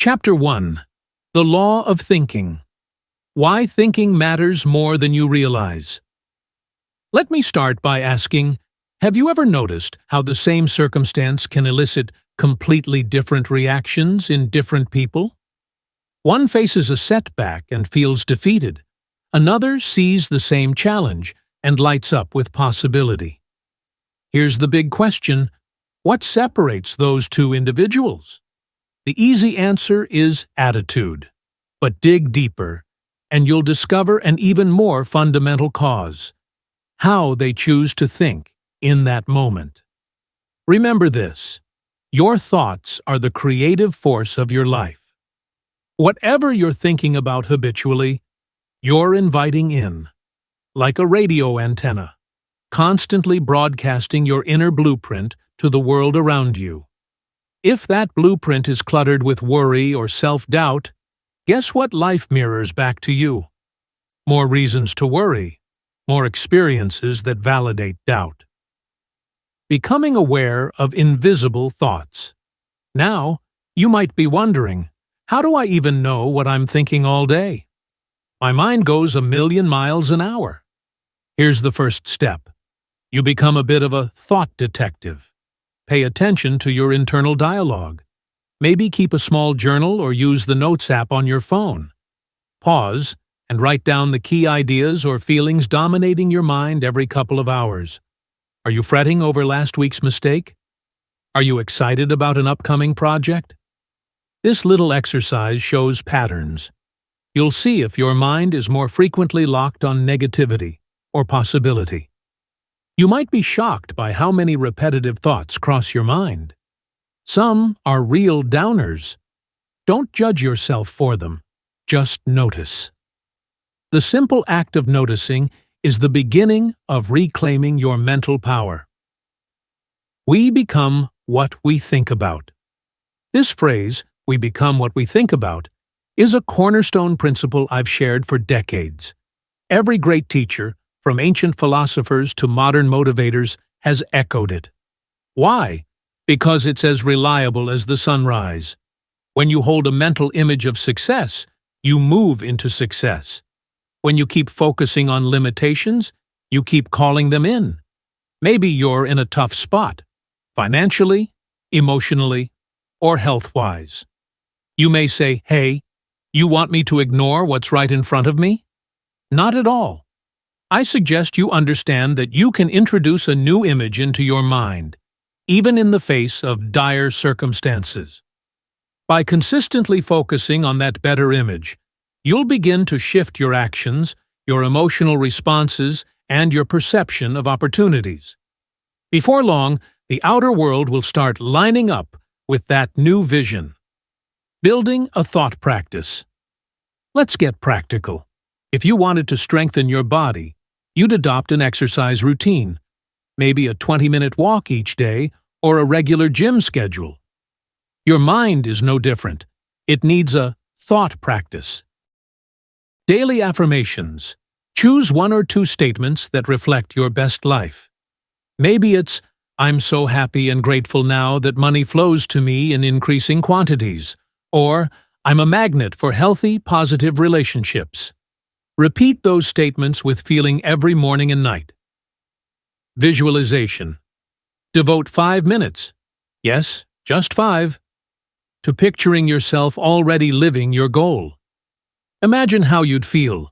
Chapter 1. The Law of Thinking. Why Thinking Matters More Than You Realize. Let me start by asking, have you ever noticed how the same circumstance can elicit completely different reactions in different people? One faces a setback and feels defeated. Another sees the same challenge and lights up with possibility. Here's the big question: what separates those two individuals? The easy answer is attitude. But dig deeper, and you'll discover an even more fundamental cause: how they choose to think in that moment. Remember this: your thoughts are the creative force of your life. Whatever you're thinking about habitually, you're inviting in, like a radio antenna, constantly broadcasting your inner blueprint to the world around you. If that blueprint is cluttered with worry or self-doubt, guess what life mirrors back to you? More reasons to worry, more experiences that validate doubt. Becoming aware of invisible thoughts. Now, you might be wondering, how do I even know what I'm thinking all day? My mind goes a million miles an hour. Here's the first step. You become a bit of a thought detective. Pay attention to your internal dialogue. Maybe keep a small journal or use the Notes app on your phone. Pause and write down the key ideas or feelings dominating your mind every couple of hours. Are you fretting over last week's mistake? Are you excited about an upcoming project? This little exercise shows patterns. You'll see if your mind is more frequently locked on negativity or possibility. You might be shocked by how many repetitive thoughts cross your mind. Some are real downers. Don't judge yourself for them. Just notice. The simple act of noticing is the beginning of reclaiming your mental power. We become what we think about. This phrase, "we become what we think about," is a cornerstone principle I've shared for decades. Every great teacher, from ancient philosophers to modern motivators, has echoed it. Why? Because it's as reliable as the sunrise. When you hold a mental image of success, you move into success. When you keep focusing on limitations, you keep calling them in. Maybe you're in a tough spot, financially, emotionally, or health-wise. You may say, "Hey, you want me to ignore what's right in front of me?" Not at all. I suggest you understand that you can introduce a new image into your mind, even in the face of dire circumstances. By consistently focusing on that better image, you'll begin to shift your actions, your emotional responses, and your perception of opportunities. Before long, the outer world will start lining up with that new vision. Building a thought practice. Let's get practical. If you wanted to strengthen your body, you'd adopt an exercise routine, maybe a 20-minute walk each day or a regular gym schedule. Your mind is no different. It needs a thought practice. Daily affirmations. Choose one or two statements that reflect your best life. Maybe it's, "I'm so happy and grateful now that money flows to me in increasing quantities," or "I'm a magnet for healthy, positive relationships." Repeat those statements with feeling every morning and night. Visualization. Devote 5 minutes, yes, just 5, to picturing yourself already living your goal. Imagine how you'd feel,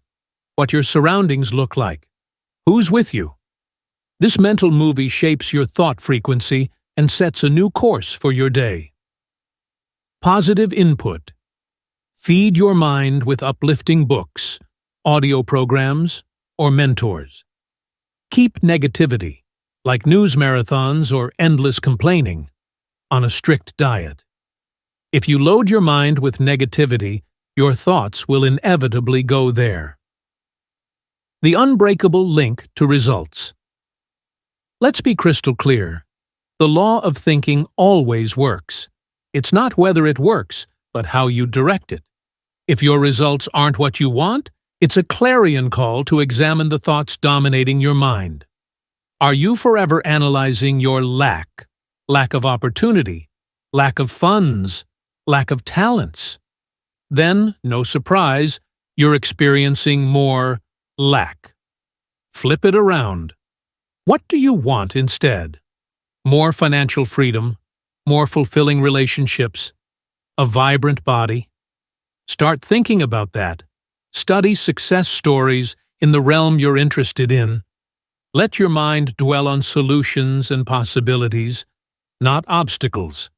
what your surroundings look like, who's with you. This mental movie shapes your thought frequency and sets a new course for your day. Positive input. Feed your mind with uplifting books, audio programs, or mentors. Keep negativity, like news marathons or endless complaining, on a strict diet. If you load your mind with negativity, your thoughts will inevitably go there. The unbreakable link to results. Let's be crystal clear. The law of thinking always works. It's not whether it works, but how you direct it. If your results aren't what you want, it's a clarion call to examine the thoughts dominating your mind. Are you forever analyzing your lack of opportunity, lack of funds, lack of talents, then, no surprise, you're experiencing more lack. Flip it around. What do you want instead? More financial freedom, more fulfilling relationships, a vibrant body? Start thinking about that. Study success stories in the realm you're interested in. Let your mind dwell on solutions and possibilities, not obstacles.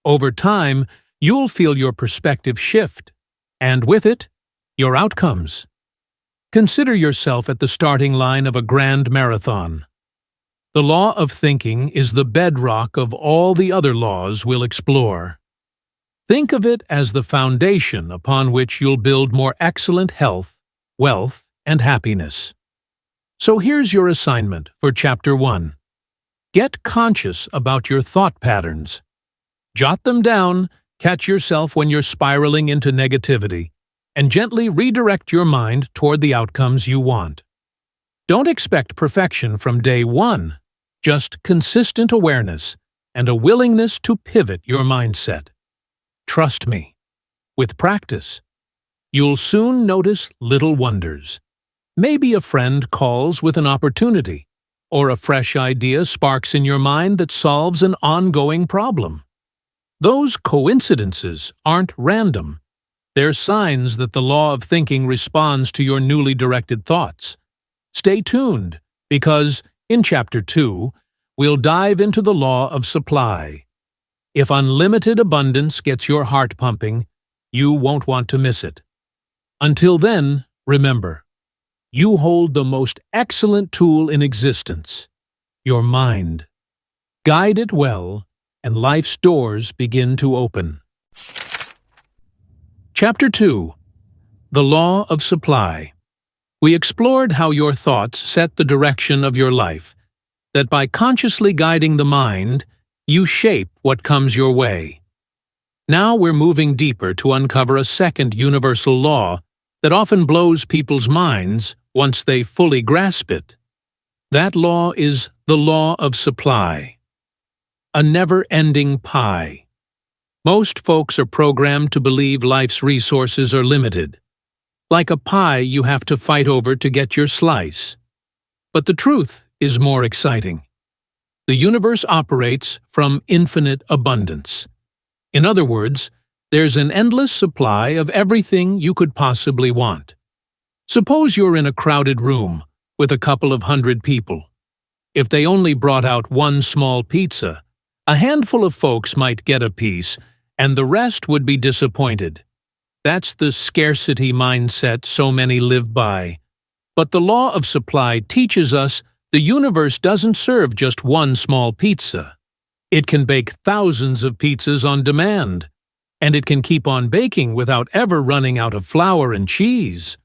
Over time, you'll feel your perspective shift, and with it, your outcomes. Consider yourself at the starting line of a grand marathon. The law of thinking is the bedrock of all the other laws we'll explore. Think of it as the foundation upon which you'll build more excellent health, wealth, and happiness. So here's your assignment for Chapter 1. Get conscious about your thought patterns. Jot them down, catch yourself when you're spiraling into negativity, and gently redirect your mind toward the outcomes you want. Don't expect perfection from day one, just consistent awareness and a willingness to pivot your mindset. Trust me, with practice, you'll soon notice little wonders. Maybe a friend calls with an opportunity, or a fresh idea sparks in your mind that solves an ongoing problem. Those coincidences aren't random. They're signs that the law of thinking responds to your newly directed thoughts. Stay tuned, because, in Chapter 2, we'll dive into the law of supply. If unlimited abundance gets your heart pumping, you won't want to miss it. Until then, remember, you hold the most excellent tool in existence, your mind. Guide it well, and life's doors begin to open. Chapter 2. The Law of Supply. We explored how your thoughts set the direction of your life, that by consciously guiding the mind, you shape what comes your way. Now we're moving deeper to uncover a second universal law that often blows people's minds once they fully grasp it. That law is the law of supply. A never-ending pie. Most folks are programmed to believe life's resources are limited. Like a pie you have to fight over to get your slice. But the truth is more exciting. The universe operates from infinite abundance. In other words, there's an endless supply of everything you could possibly want. Suppose you're in a crowded room with a couple of hundred people. If they only brought out one small pizza, a handful of folks might get a piece, and the rest would be disappointed. That's the scarcity mindset so many live by. But the law of supply teaches us the universe doesn't serve just one small pizza. It can bake thousands of pizzas on demand, and it can keep on baking without ever running out of flour and cheese.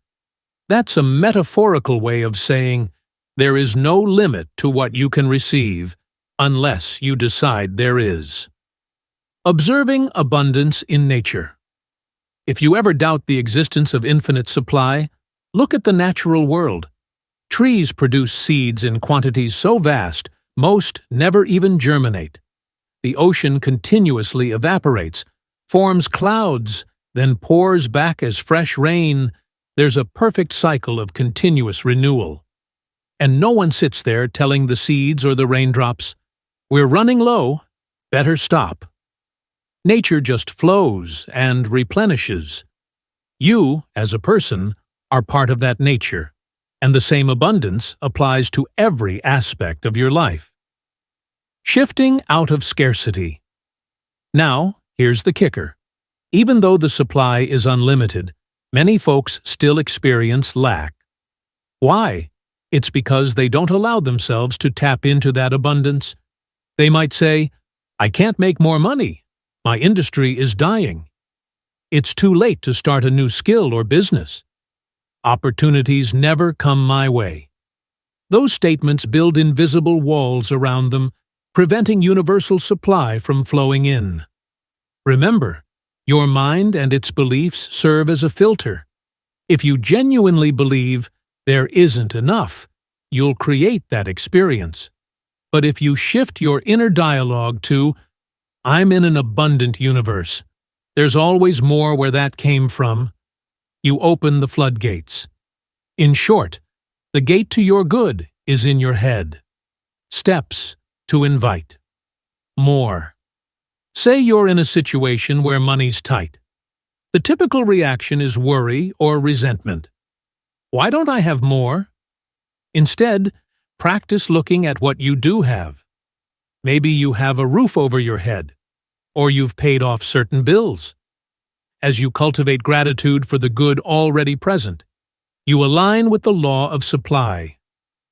That's a metaphorical way of saying there is no limit to what you can receive, unless you decide there is. Observing abundance in nature. If you ever doubt the existence of infinite supply, look at the natural world. Trees produce seeds in quantities so vast, most never even germinate. The ocean continuously evaporates, forms clouds, then pours back as fresh rain. There's a perfect cycle of continuous renewal. And no one sits there telling the seeds or the raindrops, "We're running low, better stop." Nature just flows and replenishes. You, as a person, are part of that nature, and the same abundance applies to every aspect of your life. Shifting out of scarcity. Now, here's the kicker. Even though the supply is unlimited, many folks still experience lack. Why? It's because they don't allow themselves to tap into that abundance. They might say, "I can't make more money. My industry is dying. It's too late to start a new skill or business. Opportunities never come my way." Those statements build invisible walls around them, preventing universal supply from flowing in. Remember, your mind and its beliefs serve as a filter. If you genuinely believe there isn't enough, you'll create that experience. But if you shift your inner dialogue to, "I'm in an abundant universe. There's always more where that came from. You open the floodgates. In short, the gate to your good is in your head. Steps to invite. More. Say you're in a situation where money's tight. The typical reaction is worry or resentment. Why don't I have more? Instead, practice looking at what you do have. Maybe you have a roof over your head, or you've paid off certain bills. As you cultivate gratitude for the good already present, you align with the law of supply.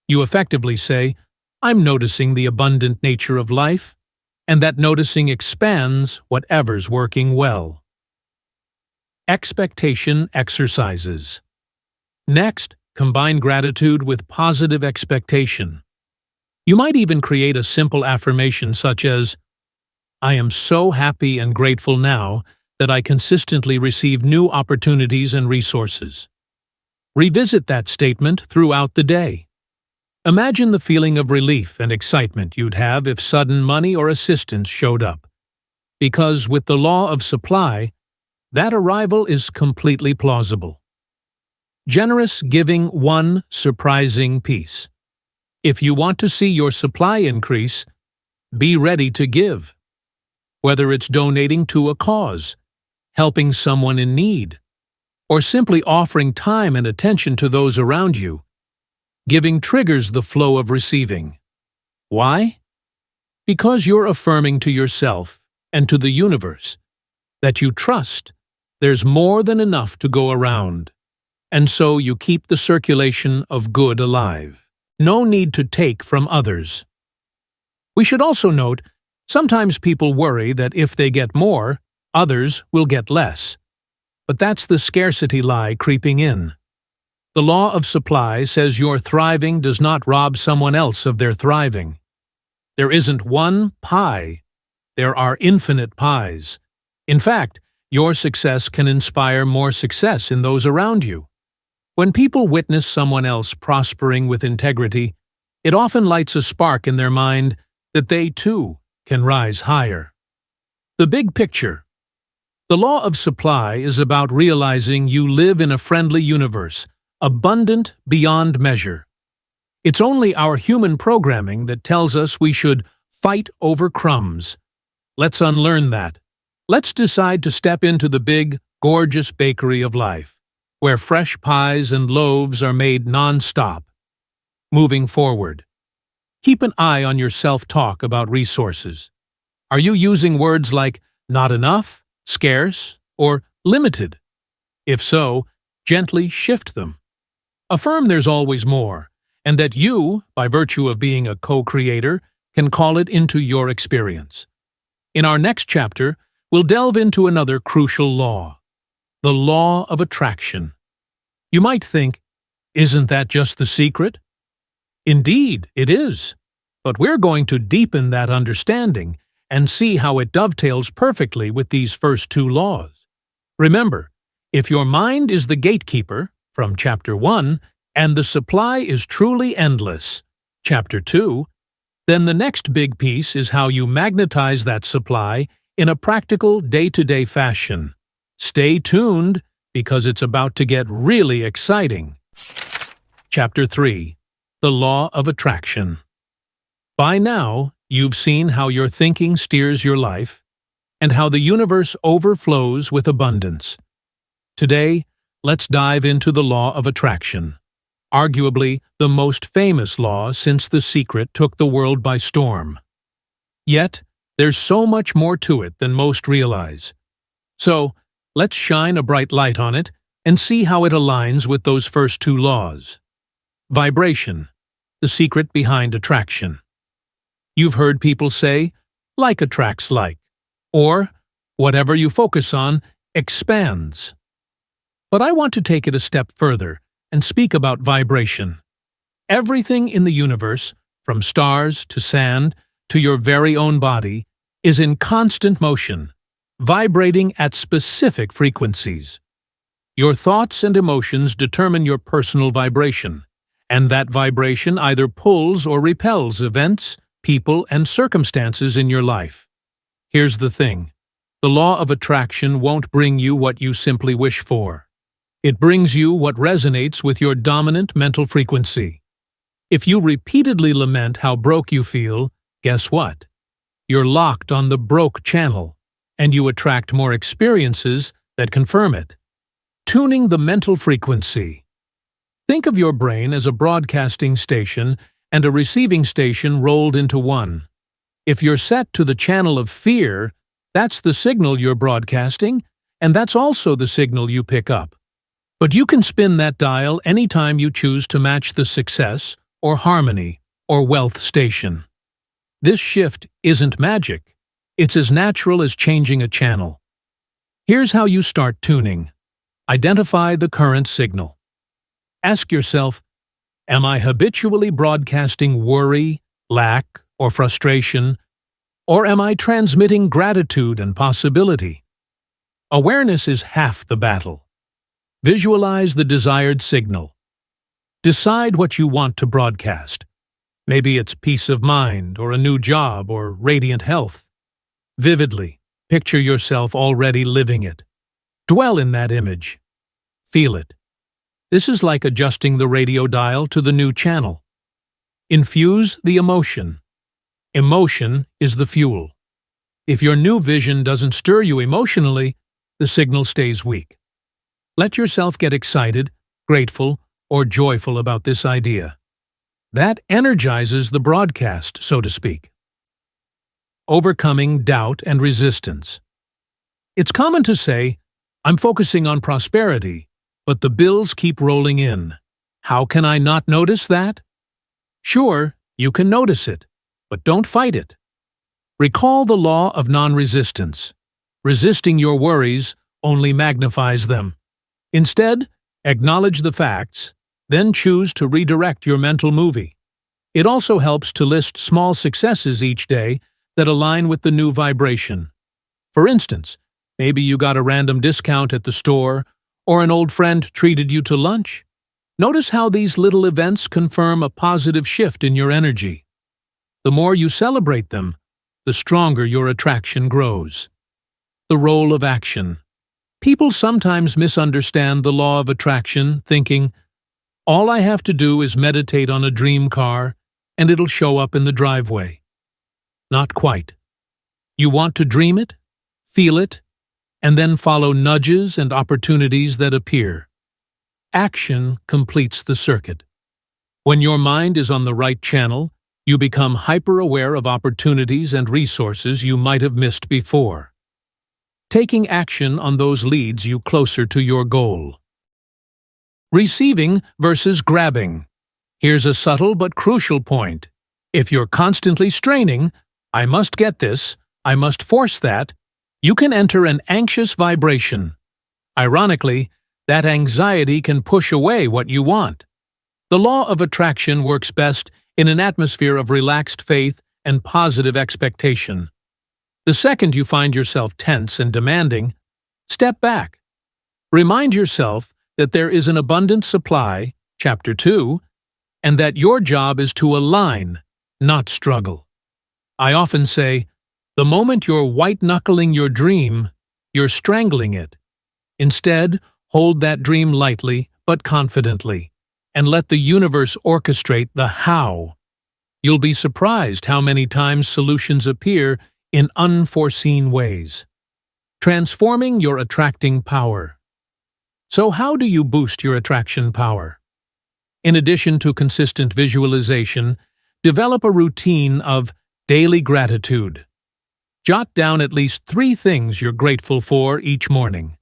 You effectively say, I'm noticing the abundant nature of life, and that noticing expands whatever's working well. Expectation exercises. Next, combine gratitude with positive expectation. You might even create a simple affirmation such as, I am so happy and grateful now that I consistently receive new opportunities and resources. Revisit that statement throughout the day. Imagine the feeling of relief and excitement you'd have if sudden money or assistance showed up. Because with the law of supply, that arrival is completely plausible. Generous giving one surprising piece. If you want to see your supply increase, be ready to give. Whether it's donating to a cause, helping someone in need, or simply offering time and attention to those around you, giving triggers the flow of receiving. Why? Because you're affirming to yourself and to the universe that you trust there's more than enough to go around, and so you keep the circulation of good alive. No need to take from others. We should also note, sometimes people worry that if they get more, others will get less. But that's the scarcity lie creeping in. The law of supply says your thriving does not rob someone else of their thriving. There isn't one pie. There are infinite pies. In fact, your success can inspire more success in those around you. When people witness someone else prospering with integrity, it often lights a spark in their mind that they, too, can rise higher. The big picture. The law of supply is about realizing you live in a friendly universe, abundant beyond measure. It's only our human programming that tells us we should fight over crumbs. Let's unlearn that. Let's decide to step into the big, gorgeous bakery of life, where fresh pies and loaves are made non-stop. Moving forward. Keep an eye on your self-talk about resources. Are you using words like not enough, scarce, or limited? If so, gently shift them. Affirm there's always more, and that you, by virtue of being a co-creator, can call it into your experience. In our next chapter, we'll delve into another crucial law, the law of attraction. You might think, isn't that just the secret? Indeed, it is. But we're going to deepen that understanding and see how it dovetails perfectly with these first two laws. Remember, if your mind is the gatekeeper, from Chapter 1, and the supply is truly endless, Chapter 2, then the next big piece is how you magnetize that supply in a practical day-to-day fashion. Stay tuned, because it's about to get really exciting. Chapter 3. The Law of Attraction. By now, you've seen how your thinking steers your life, and how the universe overflows with abundance. Today, let's dive into the law of attraction, arguably the most famous law since The Secret took the world by storm. Yet, there's so much more to it than most realize. So, let's shine a bright light on it and see how it aligns with those first two laws. Vibration, the secret behind attraction. You've heard people say, like attracts like, or whatever you focus on expands. But I want to take it a step further and speak about vibration. Everything in the universe, from stars to sand to your very own body, is in constant motion, vibrating at specific frequencies. Your thoughts and emotions determine your personal vibration, and that vibration either pulls or repels events, people, and circumstances in your life. Here's the thing. The law of attraction won't bring you what you simply wish for. It brings you what resonates with your dominant mental frequency. If you repeatedly lament how broke you feel, guess what? You're locked on the broke channel, and you attract more experiences that confirm it. Tuning the mental frequency. Think of your brain as a broadcasting station and a receiving station rolled into one. If you're set to the channel of fear, that's the signal you're broadcasting, and that's also the signal you pick up. But you can spin that dial anytime you choose to match the success, or harmony, or wealth station. This shift isn't magic. It's as natural as changing a channel. Here's how you start tuning. Identify the current signal. Ask yourself, am I habitually broadcasting worry, lack, or frustration, or am I transmitting gratitude and possibility? Awareness is half the battle. Visualize the desired signal. Decide what you want to broadcast. Maybe it's peace of mind, or a new job, or radiant health. Vividly, picture yourself already living it. Dwell in that image. Feel it. This is like adjusting the radio dial to the new channel. Infuse the emotion. Emotion is the fuel. If your new vision doesn't stir you emotionally, the signal stays weak. Let yourself get excited, grateful, or joyful about this idea. That energizes the broadcast, so to speak. Overcoming doubt and resistance. It's common to say, I'm focusing on prosperity, but the bills keep rolling in. How can I not notice that? Sure, you can notice it, but don't fight it. Recall the law of non-resistance. Resisting your worries only magnifies them. Instead, acknowledge the facts, then choose to redirect your mental movie. It also helps to list small successes each day that align with the new vibration. For instance, maybe you got a random discount at the store, or an old friend treated you to lunch. Notice how these little events confirm a positive shift in your energy. The more you celebrate them, the stronger your attraction grows. The role of action. People sometimes misunderstand the law of attraction, thinking, all I have to do is meditate on a dream car, and it'll show up in the driveway. Not quite. You want to dream it, feel it, and then follow nudges and opportunities that appear. Action completes the circuit. When your mind is on the right channel, you become hyper-aware of opportunities and resources you might have missed before. Taking action on those leads you closer to your goal. Receiving versus grabbing. Here's a subtle but crucial point. If you're constantly straining, I must get this, I must force that, you can enter an anxious vibration. Ironically, that anxiety can push away what you want. The law of attraction works best in an atmosphere of relaxed faith and positive expectation. The second you find yourself tense and demanding, step back. Remind yourself that there is an abundant supply, Chapter 2, and that your job is to align, not struggle. I often say, the moment you're white-knuckling your dream, you're strangling it. Instead, hold that dream lightly but confidently, and let the universe orchestrate the how. You'll be surprised how many times solutions appear in unforeseen ways. Transforming your attracting power. So how do you boost your attraction power? In addition to consistent visualization, develop a routine of daily gratitude. Jot down at least 3 things you're grateful for each morning.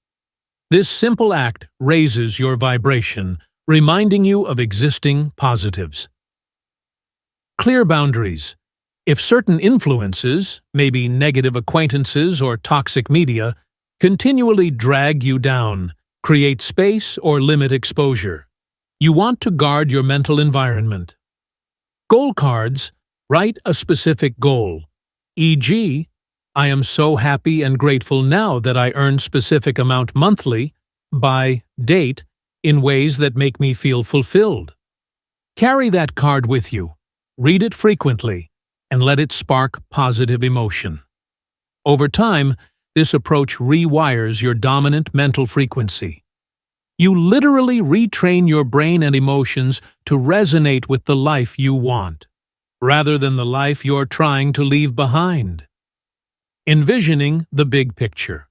This simple act raises your vibration, reminding you of existing positives. Clear boundaries. If certain influences, maybe negative acquaintances or toxic media, continually drag you down, create space or limit exposure, you want to guard your mental environment. Goal cards. Write a specific goal, e.g., I am so happy and grateful now that I earn specific amount monthly, by date, in ways that make me feel fulfilled. Carry that card with you, read it frequently, and let it spark positive emotion. Over time, this approach rewires your dominant mental frequency. You literally retrain your brain and emotions to resonate with the life you want, rather than the life you're trying to leave behind. Envisioning the big picture.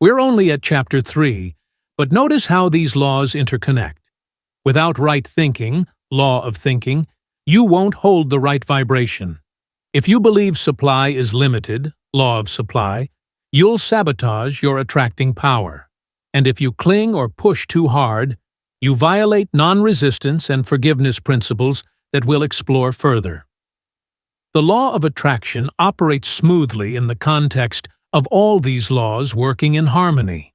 We're only at Chapter 3, but notice how these laws interconnect. Without right thinking, law of thinking, you won't hold the right vibration. If you believe supply is limited, law of supply, you'll sabotage your attracting power. And if you cling or push too hard, you violate non-resistance and forgiveness principles that we'll explore further. The law of attraction operates smoothly in the context of all these laws working in harmony.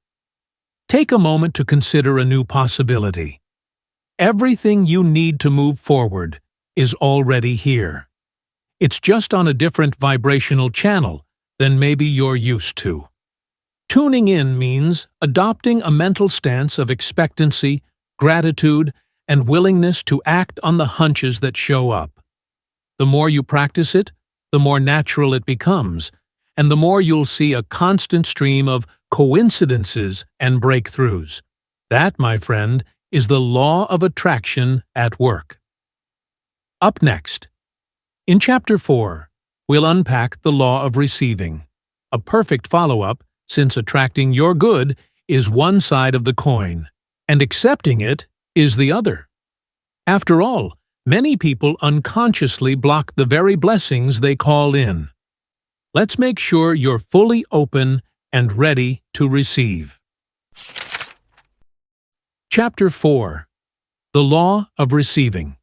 Take a moment to consider a new possibility. Everything you need to move forward is already here. It's just on a different vibrational channel than maybe you're used to. Tuning in means adopting a mental stance of expectancy, gratitude, and willingness to act on the hunches that show up. The more you practice it, the more natural it becomes, and the more you'll see a constant stream of coincidences and breakthroughs. That, my friend, is the law of attraction at work. Up next, in Chapter 4, we'll unpack the law of receiving, a perfect follow-up since attracting your good is one side of the coin, and accepting it is the other. After all, many people unconsciously block the very blessings they call in. Let's make sure you're fully open and ready to receive. Chapter 4. The Law of Receiving.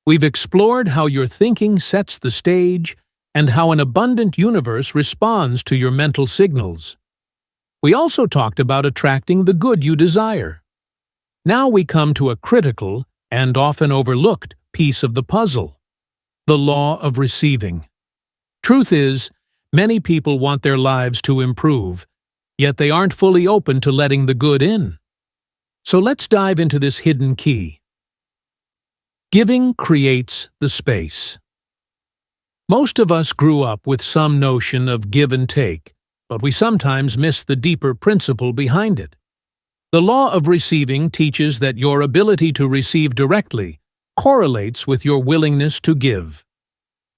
We've explored how your thinking sets the stage and how an abundant universe responds to your mental signals. We also talked about attracting the good you desire. Now we come to a critical and often overlooked piece of the puzzle: the law of receiving. Truth is, many people want their lives to improve, yet they aren't fully open to letting the good in. So let's dive into this hidden key. Giving creates the space. Most of us grew up with some notion of give and take, but we sometimes miss the deeper principle behind it. The law of receiving teaches that your ability to receive directly correlates with your willingness to give.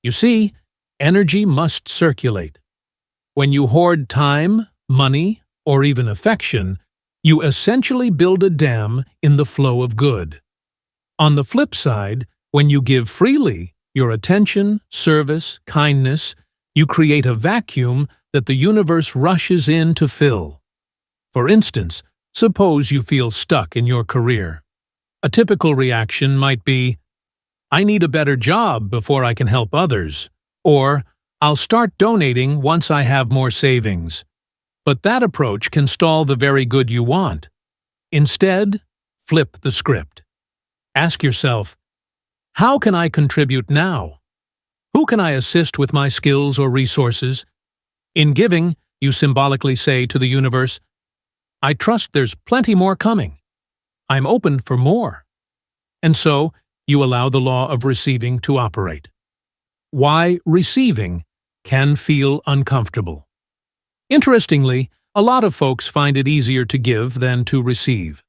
You see, energy must circulate. When you hoard time, money, or even affection, you essentially build a dam in the flow of good. On the flip side, when you give freely, your attention, service, kindness, you create a vacuum that the universe rushes in to fill. For instance, suppose you feel stuck in your career. A typical reaction might be, "I need a better job before I can help others," or "I'll start donating once I have more savings." But that approach can stall the very good you want. Instead, flip the script. Ask yourself, how can I contribute now? Who can I assist with my skills or resources? In giving, you symbolically say to the universe, "I trust there's plenty more coming. I'm open for more." And so, you allow the law of receiving to operate. Why receiving can feel uncomfortable. Interestingly, a lot of folks find it easier to give than to receive.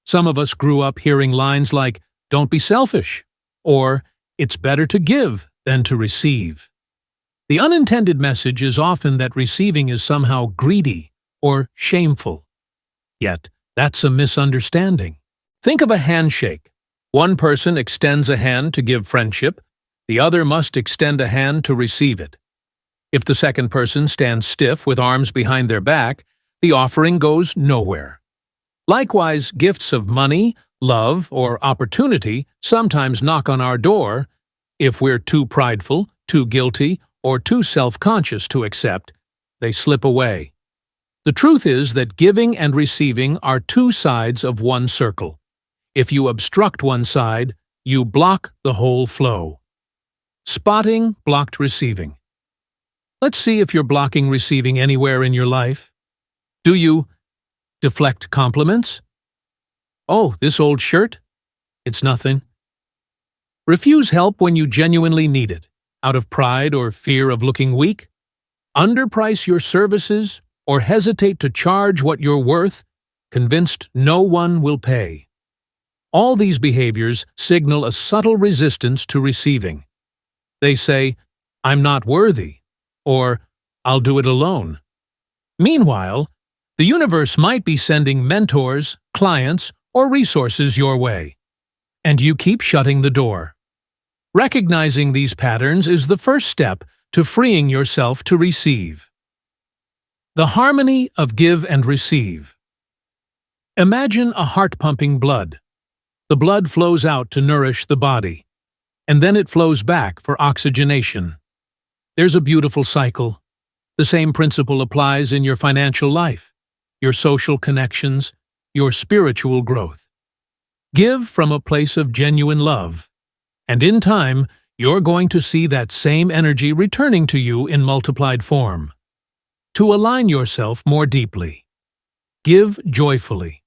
Some of us grew up hearing lines like, "Don't be selfish," or "It's better to give than to receive." The unintended message is often that receiving is somehow greedy or shameful. Yet, that's a misunderstanding. Think of a handshake. One person extends a hand to give friendship, the other must extend a hand to receive it. If the second person stands stiff with arms behind their back, the offering goes nowhere. Likewise, gifts of money, love, or opportunity sometimes knock on our door. If we're too prideful, too guilty, or too self-conscious to accept, they slip away. The truth is that giving and receiving are two sides of one circle. If you obstruct one side, you block the whole flow. Spotting blocked receiving. Let's see if you're blocking receiving anywhere in your life. Do you deflect compliments? "Oh, this old shirt? It's nothing." Refuse help when you genuinely need it, out of pride or fear of looking weak? Underprice your services, or hesitate to charge what you're worth, convinced no one will pay. All these behaviors signal a subtle resistance to receiving. They say, "I'm not worthy," or "I'll do it alone." Meanwhile, the universe might be sending mentors, clients, or resources your way, and you keep shutting the door. Recognizing these patterns is the first step to freeing yourself to receive. The harmony of give and receive. Imagine a heart pumping blood. The blood flows out to nourish the body, and then it flows back for oxygenation. There's a beautiful cycle. The same principle applies in your financial life, your social connections, your spiritual growth. Give from a place of genuine love, and in time, you're going to see that same energy returning to you in multiplied form. To align yourself more deeply, give joyfully.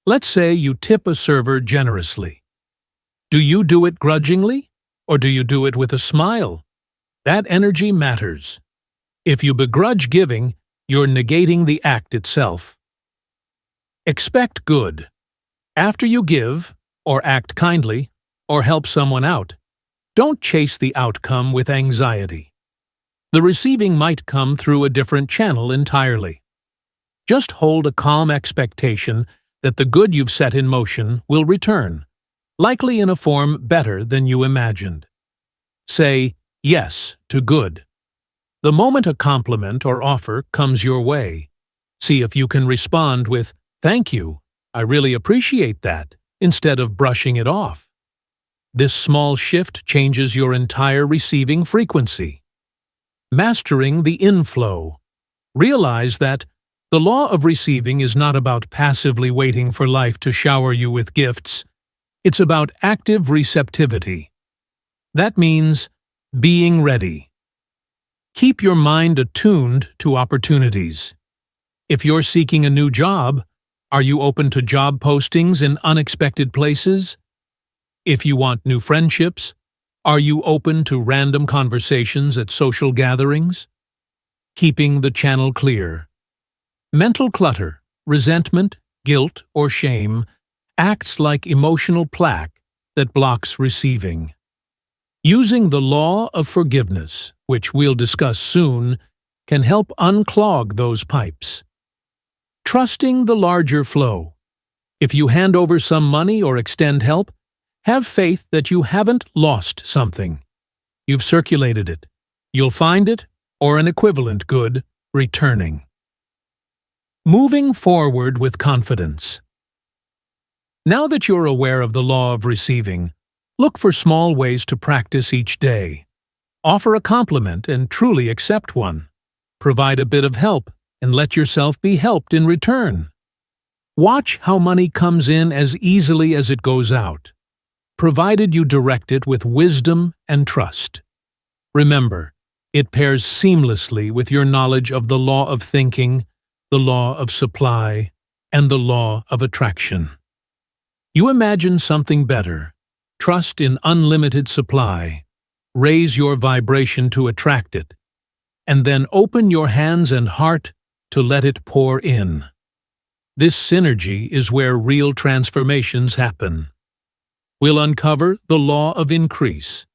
Let's say you tip a server generously. Do you do it grudgingly, or do you do it with a smile? That energy matters. If you begrudge giving, you're negating the act itself. Expect good. After you give, or act kindly, or help someone out, don't chase the outcome with anxiety. The receiving might come through a different channel entirely. Just hold a calm expectation that the good you've set in motion will return, likely in a form better than you imagined. Say yes to good. The moment a compliment or offer comes your way, see if you can respond with, "Thank you, I really appreciate that," instead of brushing it off. This small shift changes your entire receiving frequency. Mastering the inflow. Realize that the law of receiving is not about passively waiting for life to shower you with gifts. It's about active receptivity. That means being ready. Keep your mind attuned to opportunities. If you're seeking a new job, are you open to job postings in unexpected places? If you want new friendships, are you open to random conversations at social gatherings? Keeping the channel clear. Mental clutter, resentment, guilt, or shame acts like emotional plaque that blocks receiving. Using the law of forgiveness, which we'll discuss soon, can help unclog those pipes. Trusting the larger flow. If you hand over some money or extend help, have faith that you haven't lost something. You've circulated it. You'll find it, or an equivalent good, returning. Moving forward with confidence. Now that you're aware of the law of receiving, look for small ways to practice each day. Offer a compliment and truly accept one. Provide a bit of help and let yourself be helped in return. Watch how money comes in as easily as it goes out, provided you direct it with wisdom and trust. Remember, it pairs seamlessly with your knowledge of the law of thinking, the law of supply, and the law of attraction. You imagine something better. Trust in unlimited supply. Raise your vibration to attract it, and then open your hands and heart to let it pour in. This synergy is where real transformations happen. We'll uncover the law of increase,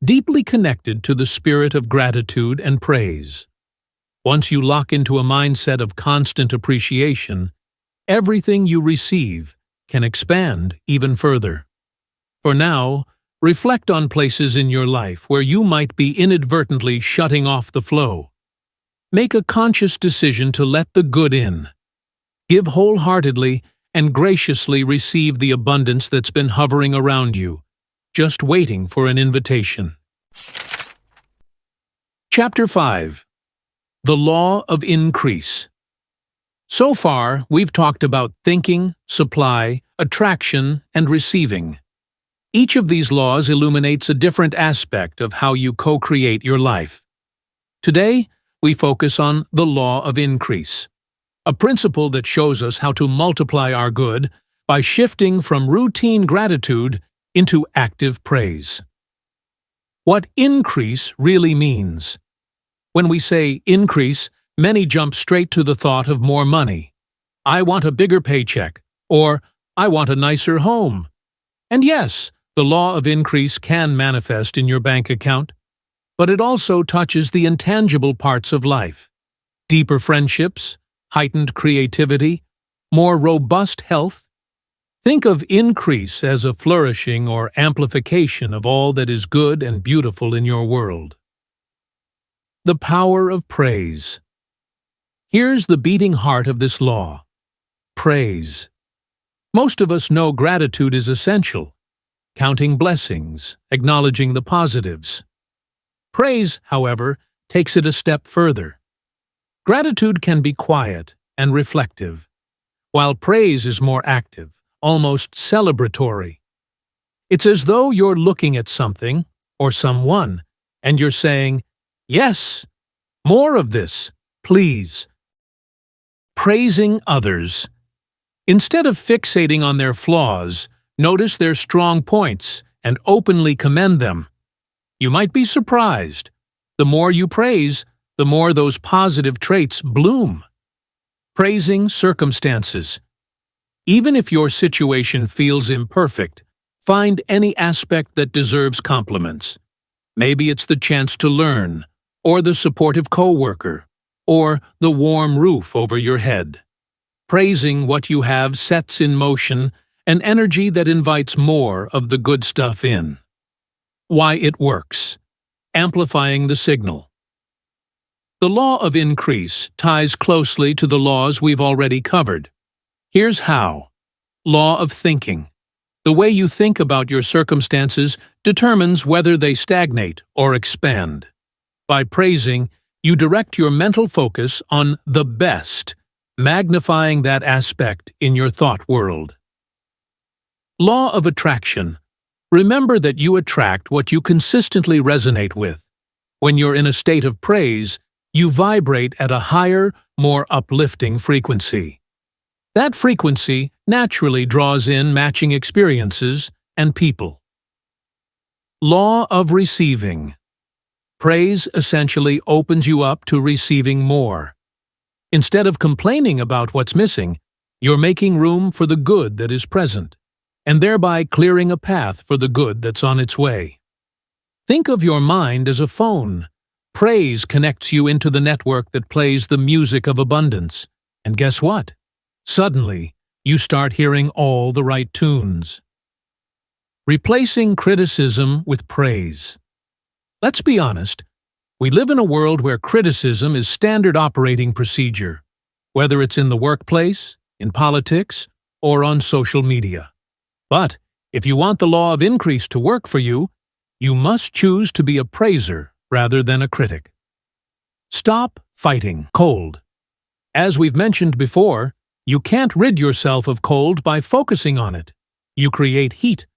deeply connected to the spirit of gratitude and praise. Once you lock into a mindset of constant appreciation, everything you receive can expand even further. For now, reflect on places in your life where you might be inadvertently shutting off the flow. Make a conscious decision to let the good in. Give wholeheartedly and graciously receive the abundance that's been hovering around you, just waiting for an invitation. Chapter 5. The Law of Increase. So far, we've talked about thinking, supply, attraction, and receiving. Each of these laws illuminates a different aspect of how you co-create your life. Today, we focus on the law of increase, a principle that shows us how to multiply our good by shifting from routine gratitude into active praise. What increase really means. When we say increase, Many jump straight to the thought of more money. I want a bigger paycheck, or I want a nicer home. And yes, the law of increase can manifest in your bank account, but it also touches the intangible parts of life. Deeper friendships, heightened creativity, more robust health. Think of increase as a flourishing or amplification of all that is good and beautiful in your world. The power of praise. Here's the beating heart of this law. Praise. Most of us know gratitude is essential. Counting blessings, acknowledging the positives. Praise, however, takes it a step further. Gratitude can be quiet and reflective, while praise is more active, almost celebratory. It's as though you're looking at something, or someone, and you're saying, "Yes, more of this, please." Praising others. Instead of fixating on their flaws, notice their strong points and openly commend them. You might be surprised. The more you praise, the more those positive traits bloom. Praising circumstances. Even if your situation feels imperfect, find any aspect that deserves compliments. Maybe it's the chance to learn, or the supportive coworker, or the warm roof over your head. Praising what you have sets in motion an energy that invites more of the good stuff in. Why it works. Amplifying the signal. The law of increase ties closely to the laws we've already covered. Here's how. Law of thinking. The way you think about your circumstances determines whether they stagnate or expand. By praising, you direct your mental focus on the best, magnifying that aspect in your thought world. Law of attraction. Remember that you attract what you consistently resonate with. When you're in a state of praise, you vibrate at a higher, more uplifting frequency. That frequency naturally draws in matching experiences and people. Law of receiving. Praise essentially opens you up to receiving more. Instead of complaining about what's missing, you're making room for the good that is present, and thereby clearing a path for the good that's on its way. Think of your mind as a phone. Praise connects you into the network that plays the music of abundance. And guess what? Suddenly, you start hearing all the right tunes. Replacing criticism with praise. Let's be honest, we live in a world where criticism is standard operating procedure, whether it's in the workplace, in politics, or on social media. But if you want the law of increase to work for you, you must choose to be a praiser rather than a critic. Stop fighting cold. As we've mentioned before, you can't rid yourself of cold by focusing on it. You create heat.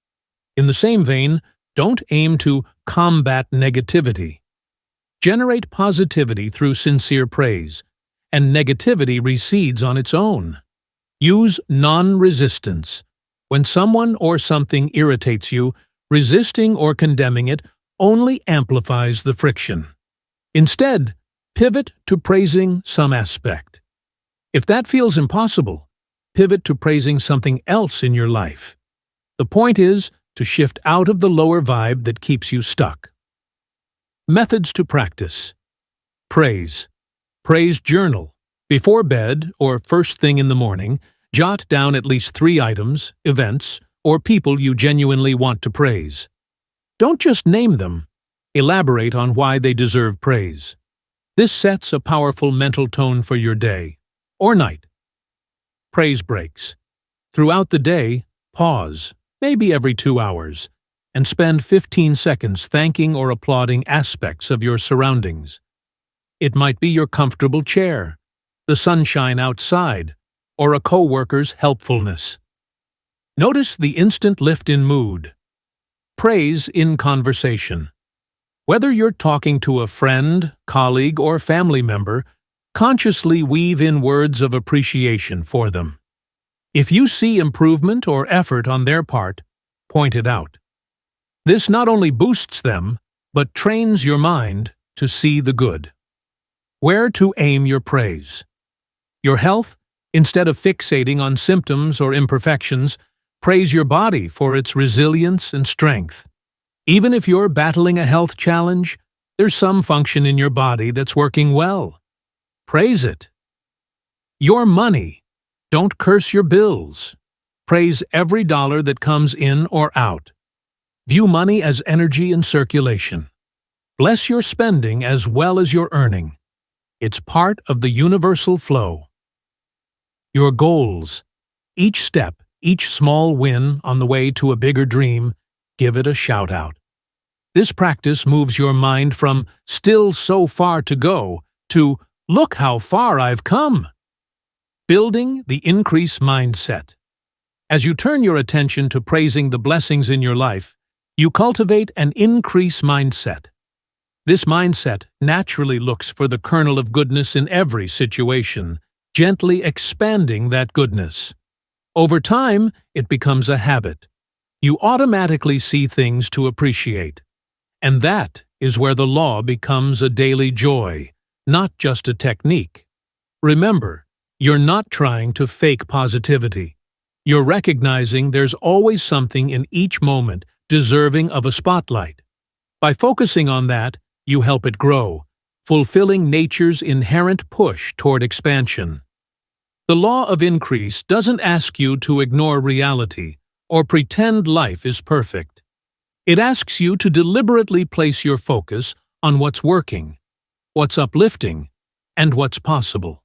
In the same vein, don't aim to combat negativity. Generate positivity through sincere praise, and negativity recedes on its own. Use non-resistance. When someone or something irritates you, resisting or condemning it only amplifies the friction. Instead, pivot to praising some aspect. If that feels impossible, pivot to praising something else in your life. The point is to shift out of the lower vibe that keeps you stuck. Methods to practice. Praise. Praise journal. Before bed or first thing in the morning, jot down at least 3 items, events, or people you genuinely want to praise. Don't just name them. Elaborate on why they deserve praise. This sets a powerful mental tone for your day or night. Praise breaks. Throughout the day, pause, maybe every 2 hours, and spend 15 seconds thanking or applauding aspects of your surroundings. It might be your comfortable chair, the sunshine outside, or a coworker's helpfulness. Notice the instant lift in mood. Praise in conversation. Whether you're talking to a friend, colleague, or family member, consciously weave in words of appreciation for them. If you see improvement or effort on their part, point it out. This not only boosts them, but trains your mind to see the good. Where to aim your praise. Your health? Instead of fixating on symptoms or imperfections, praise your body for its resilience and strength. Even if you're battling a health challenge, there's some function in your body that's working well. Praise it. Your money. Don't curse your bills. Praise every dollar that comes in or out. View money as energy in circulation. Bless your spending as well as your earning. It's part of the universal flow. Your goals. Each step, each small win on the way to a bigger dream, give it a shout-out. This practice moves your mind from "still so far to go" to "look how far I've come." Building the increase mindset. As you turn your attention to praising the blessings in your life, you cultivate an increase mindset. This mindset naturally looks for the kernel of goodness in every situation, gently expanding that goodness. Over time, it becomes a habit. You automatically see things to appreciate. And that is where the law becomes a daily joy, not just a technique. Remember, you're not trying to fake positivity. You're recognizing there's always something in each moment deserving of a spotlight. By focusing on that, you help it grow, fulfilling nature's inherent push toward expansion. The law of increase doesn't ask you to ignore reality or pretend life is perfect. It asks you to deliberately place your focus on what's working, what's uplifting, and what's possible.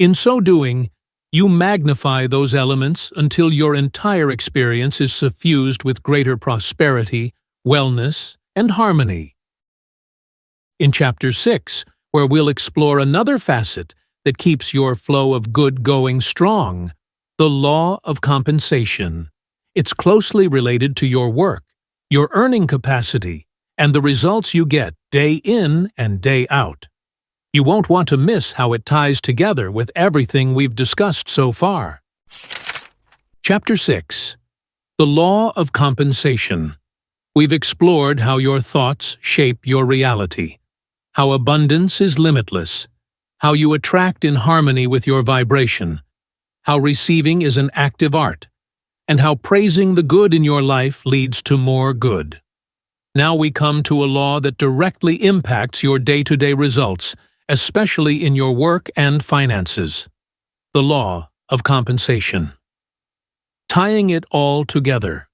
In so doing, you magnify those elements until your entire experience is suffused with greater prosperity, wellness, and harmony. In Chapter 6, where we'll explore another facet that keeps your flow of good going strong, the law of compensation. It's closely related to your work, your earning capacity, and the results you get day in and day out. You won't want to miss how it ties together with everything we've discussed so far. Chapter 6. The Law of Compensation. We've explored how your thoughts shape your reality, how abundance is limitless, how you attract in harmony with your vibration, how receiving is an active art, and how praising the good in your life leads to more good. Now we come to a law that directly impacts your day-to-day results, especially in your work and finances. The law of compensation. Tying it all together.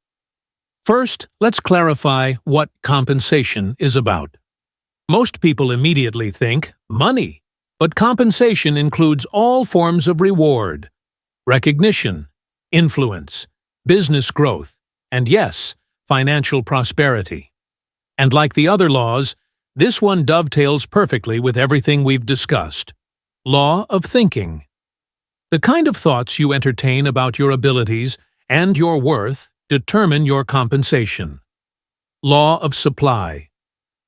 First, let's clarify what compensation is about. Most people immediately think money, but compensation includes all forms of reward, recognition, influence, business growth, and yes, financial prosperity. And like the other laws, this one dovetails perfectly with everything we've discussed. Law of thinking. The kind of thoughts you entertain about your abilities and your worth determine your compensation. Law of supply.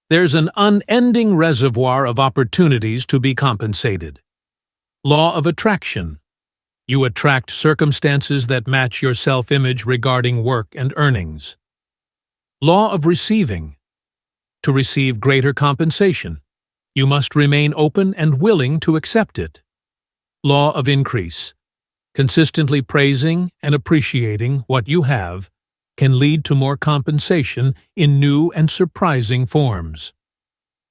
There's an unending reservoir of opportunities to be compensated. Law of attraction. You attract circumstances that match your self-image regarding work and earnings. Law of receiving. To receive greater compensation, you must remain open and willing to accept it. Law of increase. Consistently praising and appreciating what you have can lead to more compensation in new and surprising forms.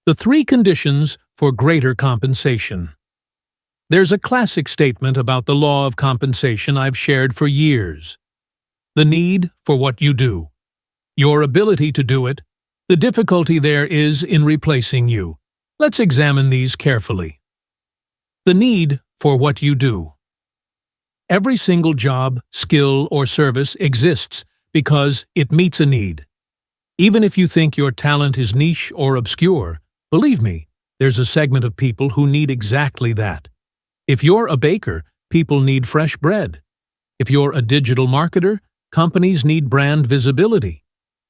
The 3 conditions for greater compensation. There's a classic statement about the law of compensation I've shared for years. The need for what you do. Your ability to do it. The difficulty there is in replacing you. Let's examine these carefully. The need for what you do. Every single job, skill, or service exists because it meets a need. Even if you think your talent is niche or obscure, believe me, there's a segment of people who need exactly that. If you're a baker, people need fresh bread. If you're a digital marketer, companies need brand visibility.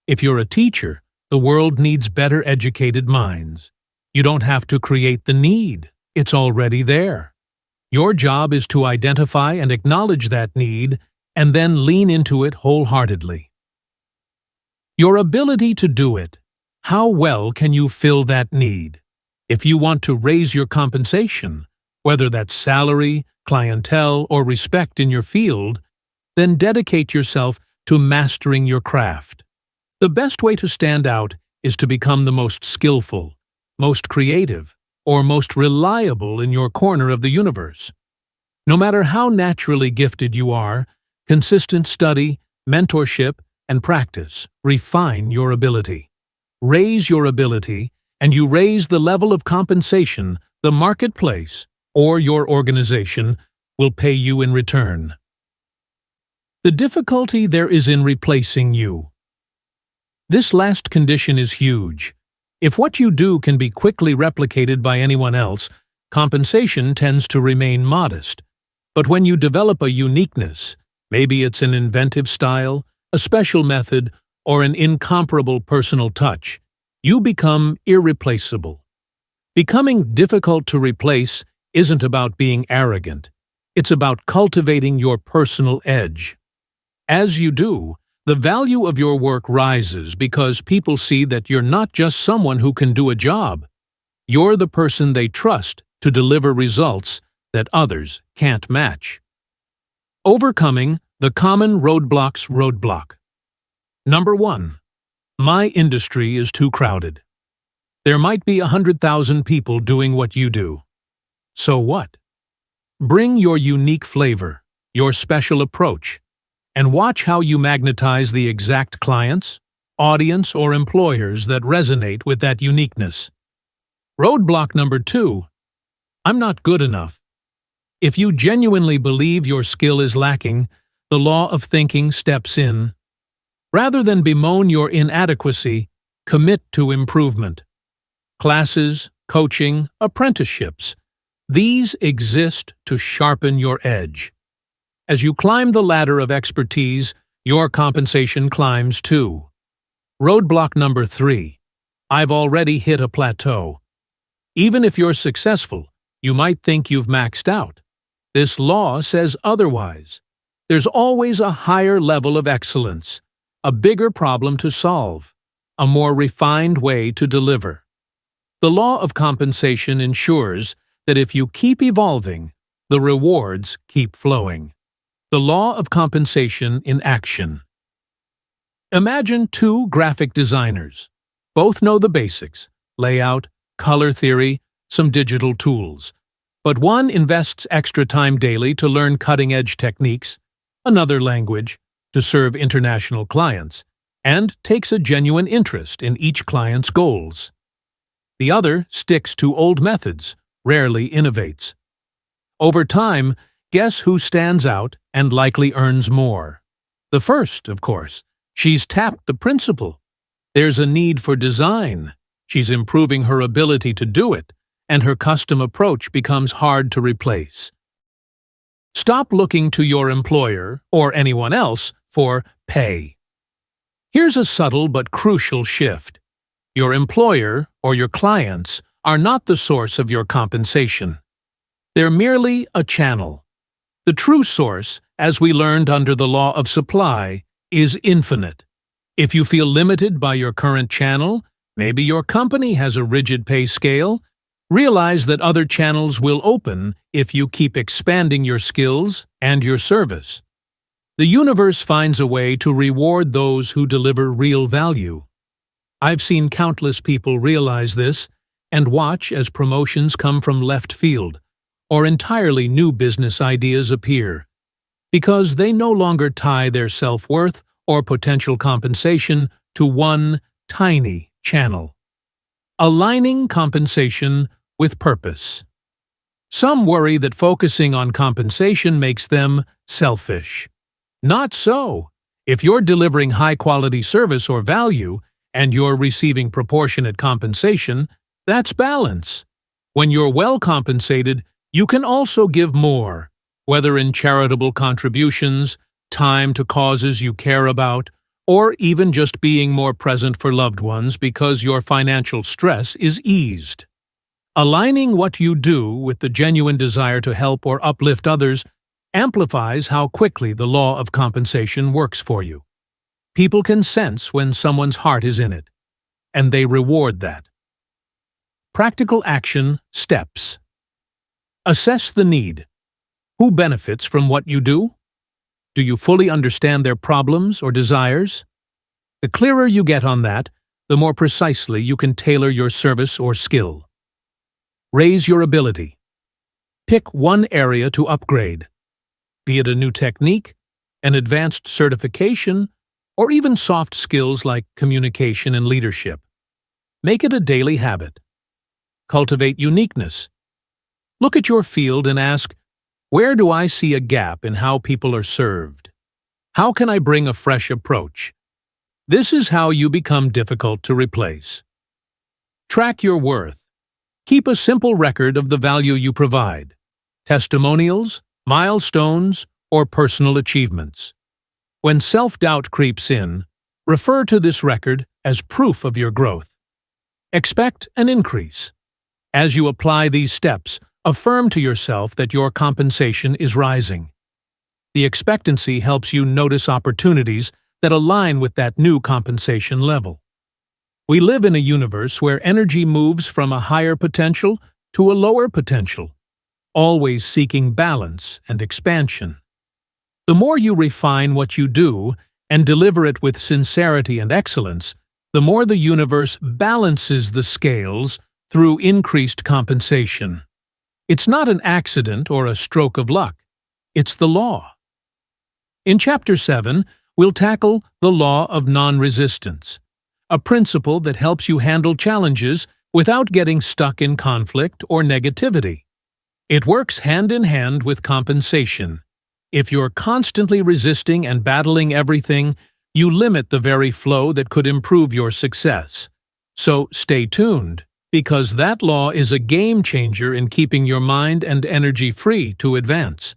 If you're a teacher, the world needs better educated minds. You don't have to create the need. It's already there. Your job is to identify and acknowledge that need and then lean into it wholeheartedly. Your ability to do it. How well can you fill that need? If you want to raise your compensation, whether that's salary, clientele, or respect in your field, then dedicate yourself to mastering your craft. The best way to stand out is to become the most skillful, most creative, or most reliable in your corner of the universe. No matter how naturally gifted you are, consistent study, mentorship, and practice refine your ability. Raise your ability, and you raise the level of compensation the marketplace or your organization will pay you in return. The difficulty there is in replacing you. This last condition is huge. If what you do can be quickly replicated by anyone else, compensation tends to remain modest. But when you develop a uniqueness, maybe it's an inventive style, a special method, or an incomparable personal touch, you become irreplaceable. Becoming difficult to replace isn't about being arrogant. It's about cultivating your personal edge. As you do, the value of your work rises because people see that you're not just someone who can do a job. You're the person they trust to deliver results that others can't match. Overcoming the common roadblock. Number 1. My industry is too crowded. There might be 100,000 people doing what you do. So what? Bring your unique flavor, your special approach, and watch how you magnetize the exact clients, audience, or employers that resonate with that uniqueness. Roadblock number 2. I'm not good enough. If you genuinely believe your skill is lacking, the law of thinking steps in. Rather than bemoan your inadequacy, commit to improvement. Classes, coaching, apprenticeships, these exist to sharpen your edge. As you climb the ladder of expertise, your compensation climbs too. Roadblock number 3. I've already hit a plateau. Even if you're successful, you might think you've maxed out. This law says otherwise. There's always a higher level of excellence, a bigger problem to solve, a more refined way to deliver. The law of compensation ensures that if you keep evolving, the rewards keep flowing. The law of compensation in action. Imagine 2 graphic designers. Both know the basics: layout, color theory, some digital tools. But one invests extra time daily to learn cutting-edge techniques, another language, to serve international clients, and takes a genuine interest in each client's goals. The other sticks to old methods, rarely innovates. Over time, guess who stands out and likely earns more? The first, of course. She's tapped the principle. There's a need for design. She's improving her ability to do it, and her custom approach becomes hard to replace. Stop looking to your employer, or anyone else, for pay. Here's a subtle but crucial shift. Your employer, or your clients, are not the source of your compensation. They're merely a channel. The true source, as we learned under the law of supply, is infinite. If you feel limited by your current channel, maybe your company has a rigid pay scale, realize that other channels will open if you keep expanding your skills and your service. The universe finds a way to reward those who deliver real value. I've seen countless people realize this and watch as promotions come from left field, or entirely new business ideas appear, because they no longer tie their self-worth or potential compensation to one tiny channel. Aligning compensation with purpose. Some worry that focusing on compensation makes them selfish. Not so. If you're delivering high-quality service or value and you're receiving proportionate compensation, that's balance. When you're well compensated, you can also give more, whether in charitable contributions, time to causes you care about, or even just being more present for loved ones because your financial stress is eased. Aligning what you do with the genuine desire to help or uplift others amplifies how quickly the law of compensation works for you. People can sense when someone's heart is in it, and they reward that. Practical action steps. Assess the need. Who benefits from what you do? Do you fully understand their problems or desires? The clearer you get on that, the more precisely you can tailor your service or skill. Raise your ability. Pick one area to upgrade, be it a new technique, an advanced certification, or even soft skills like communication and leadership. Make it a daily habit. Cultivate uniqueness. Look at your field and ask, where do I see a gap in how people are served? How can I bring a fresh approach? This is how you become difficult to replace. Track your worth. Keep a simple record of the value you provide. Testimonials, milestones, or personal achievements. When self-doubt creeps in, refer to this record as proof of your growth. Expect an increase. As you apply these steps, affirm to yourself that your compensation is rising. The expectancy helps you notice opportunities that align with that new compensation level. We live in a universe where energy moves from a higher potential to a lower potential, always seeking balance and expansion. The more you refine what you do and deliver it with sincerity and excellence, the more the universe balances the scales through increased compensation. It's not an accident or a stroke of luck. It's the law. In Chapter 7, we'll tackle the law of non-resistance, a principle that helps you handle challenges without getting stuck in conflict or negativity. It works hand in hand with compensation. If you're constantly resisting and battling everything, you limit the very flow that could improve your success. So stay tuned, because that law is a game changer in keeping your mind and energy free to advance.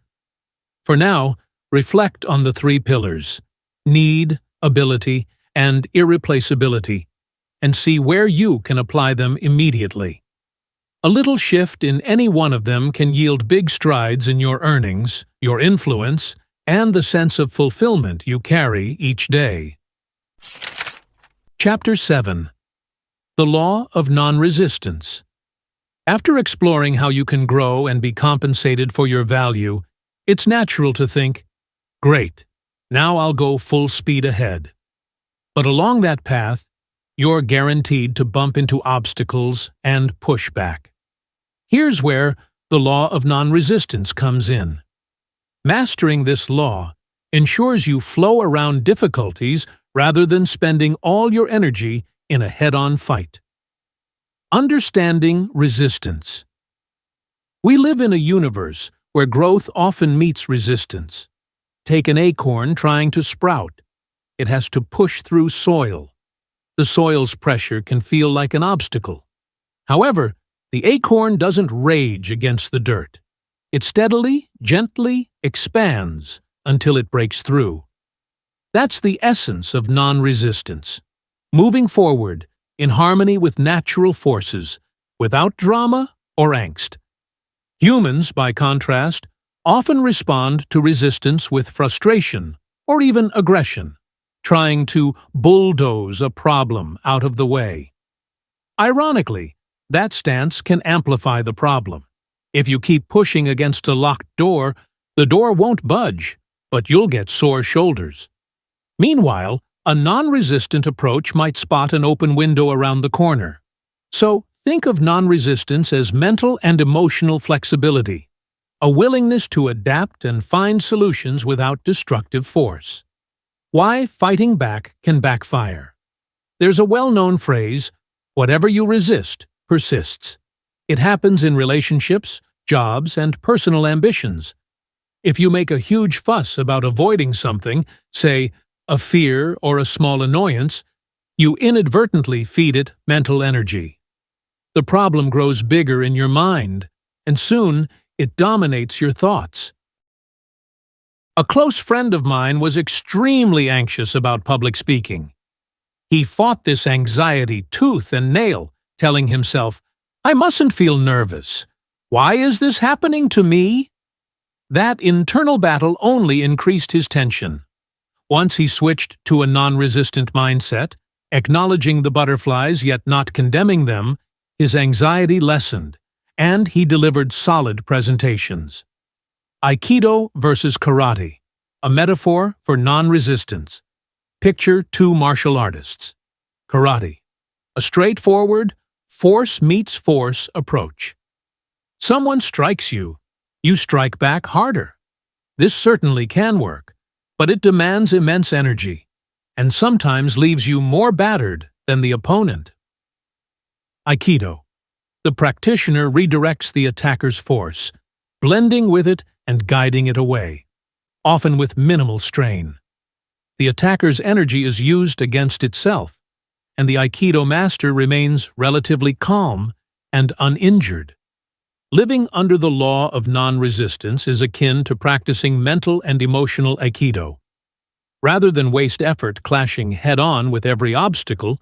For now, reflect on the three pillars: need, ability, and irreplaceability, and see where you can apply them immediately. A little shift in any one of them can yield big strides in your earnings, your influence, and the sense of fulfillment you carry each day. Chapter 7. The Law of Non-Resistance. After exploring how you can grow and be compensated for your value, it's natural to think, "Great, now I'll go full speed ahead." But along that path, you're guaranteed to bump into obstacles and pushback. Here's where the law of non-resistance comes in. Mastering this law ensures you flow around difficulties rather than spending all your energy in a head-on fight. Understanding resistance. We live in a universe where growth often meets resistance. Take an acorn trying to sprout. It has to push through soil. The soil's pressure can feel like an obstacle. However, the acorn doesn't rage against the dirt. It steadily, gently expands until it breaks through. That's the essence of non-resistance. Moving forward in harmony with natural forces, without drama or angst. Humans, by contrast, often respond to resistance with frustration or even aggression, trying to bulldoze a problem out of the way. Ironically, that stance can amplify the problem. If you keep pushing against a locked door, the door won't budge, but you'll get sore shoulders. Meanwhile, a non-resistant approach might spot an open window around the corner. So, think of non-resistance as mental and emotional flexibility, a willingness to adapt and find solutions without destructive force. Why fighting back can backfire. There's a well-known phrase, "Whatever you resist persists." It happens in relationships, jobs, and personal ambitions. If you make a huge fuss about avoiding something, say, a fear or a small annoyance, you inadvertently feed it mental energy. The problem grows bigger in your mind, and soon it dominates your thoughts. A close friend of mine was extremely anxious about public speaking. He fought this anxiety tooth and nail, telling himself, "I mustn't feel nervous. Why is this happening to me?" That internal battle only increased his tension. Once he switched to a non-resistant mindset, acknowledging the butterflies yet not condemning them, his anxiety lessened, and he delivered solid presentations. Aikido versus karate, a metaphor for non-resistance. Picture two martial artists. Karate, a straightforward, force meets force approach. Someone strikes you, you strike back harder. This certainly can work, but it demands immense energy, and sometimes leaves you more battered than the opponent. Aikido. The practitioner redirects the attacker's force, blending with it and guiding it away, often with minimal strain. The attacker's energy is used against itself, and the Aikido master remains relatively calm and uninjured. Living under the law of non-resistance is akin to practicing mental and emotional Aikido. Rather than waste effort clashing head-on with every obstacle,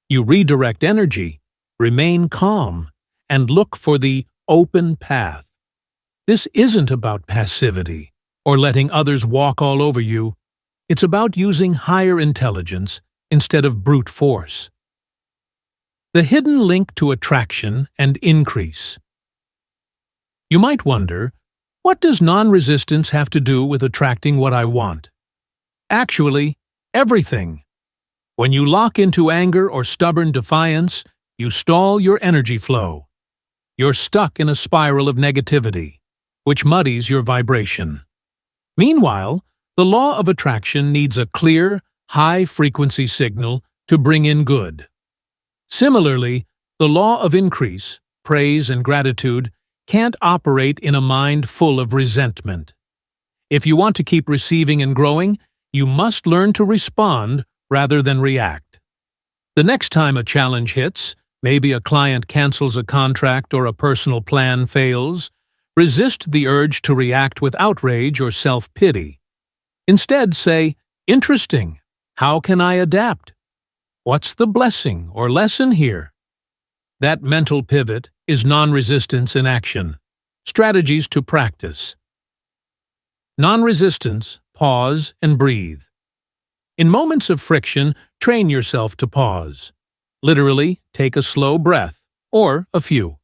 you redirect energy, remain calm, and look for the open path. This isn't about passivity or letting others walk all over you. It's about using higher intelligence instead of brute force. The hidden link to attraction and increase. You might wonder, what does non-resistance have to do with attracting what I want? Actually, everything. When you lock into anger or stubborn defiance, you stall your energy flow. You're stuck in a spiral of negativity, which muddies your vibration. Meanwhile, the law of attraction needs a clear, high-frequency signal to bring in good. Similarly, the law of increase, praise and gratitude, can't operate in a mind full of resentment. If you want to keep receiving and growing, you must learn to respond rather than react. The next time a challenge hits, maybe a client cancels a contract or a personal plan fails, resist the urge to react with outrage or self-pity. Instead, say, "Interesting. How can I adapt? What's the blessing or lesson here?" That mental pivot is non-resistance in action. Strategies to practice. Non-resistance, pause and breathe. In moments of friction, train yourself to pause. Literally, take a slow breath, or a few.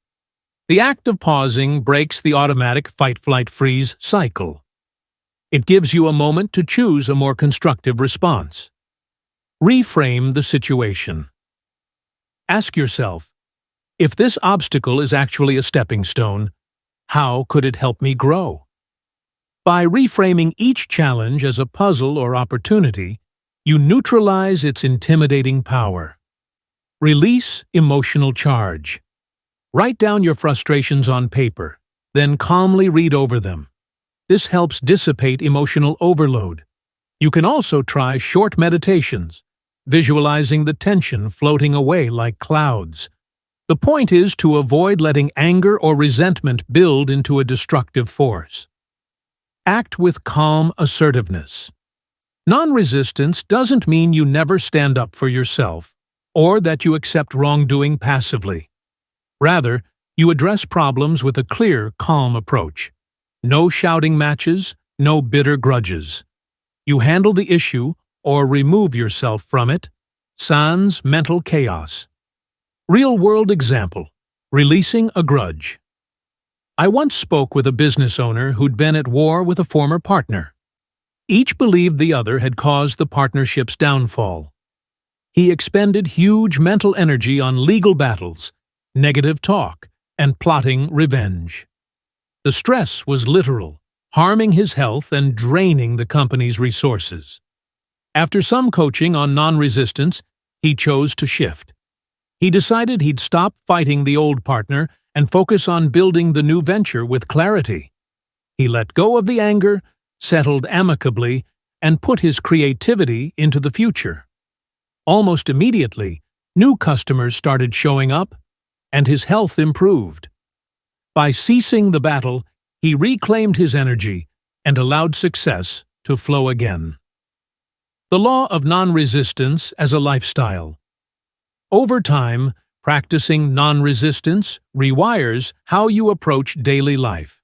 The act of pausing breaks the automatic fight-flight-freeze cycle. It gives you a moment to choose a more constructive response. Reframe the situation. Ask yourself, if this obstacle is actually a stepping stone, how could it help me grow? By reframing each challenge as a puzzle or opportunity, you neutralize its intimidating power. Release emotional charge. Write down your frustrations on paper, then calmly read over them. This helps dissipate emotional overload. You can also try short meditations, visualizing the tension floating away like clouds. The point is to avoid letting anger or resentment build into a destructive force. Act with calm assertiveness. Non-resistance doesn't mean you never stand up for yourself, or that you accept wrongdoing passively. Rather, you address problems with a clear, calm approach. No shouting matches, no bitter grudges. You handle the issue or remove yourself from it, sans mental chaos. Real-world example: releasing a grudge. I once spoke with a business owner who'd been at war with a former partner. Each believed the other had caused the partnership's downfall. He expended huge mental energy on legal battles, negative talk, and plotting revenge. The stress was literal, harming his health and draining the company's resources. After some coaching on non-resistance, he chose to shift. He decided he'd stop fighting the old partner and focus on building the new venture with clarity. He let go of the anger, settled amicably, and put his creativity into the future. Almost immediately, new customers started showing up, and his health improved. By ceasing the battle, he reclaimed his energy and allowed success to flow again. The law of non-resistance as a lifestyle. Over time, practicing non-resistance rewires how you approach daily life.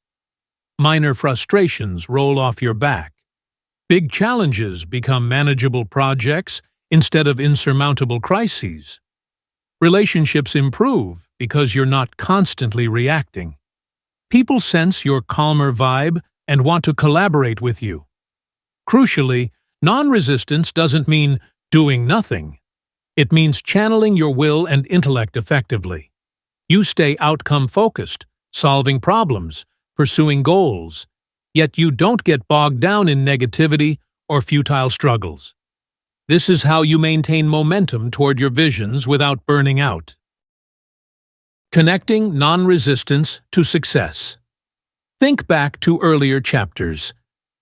Minor frustrations roll off your back. Big challenges become manageable projects instead of insurmountable crises. Relationships improve because you're not constantly reacting. People sense your calmer vibe and want to collaborate with you. Crucially, non-resistance doesn't mean doing nothing. It means channeling your will and intellect effectively. You stay outcome-focused, solving problems, pursuing goals, yet you don't get bogged down in negativity or futile struggles. This is how you maintain momentum toward your visions without burning out. Connecting non-resistance to success. Think back to earlier chapters.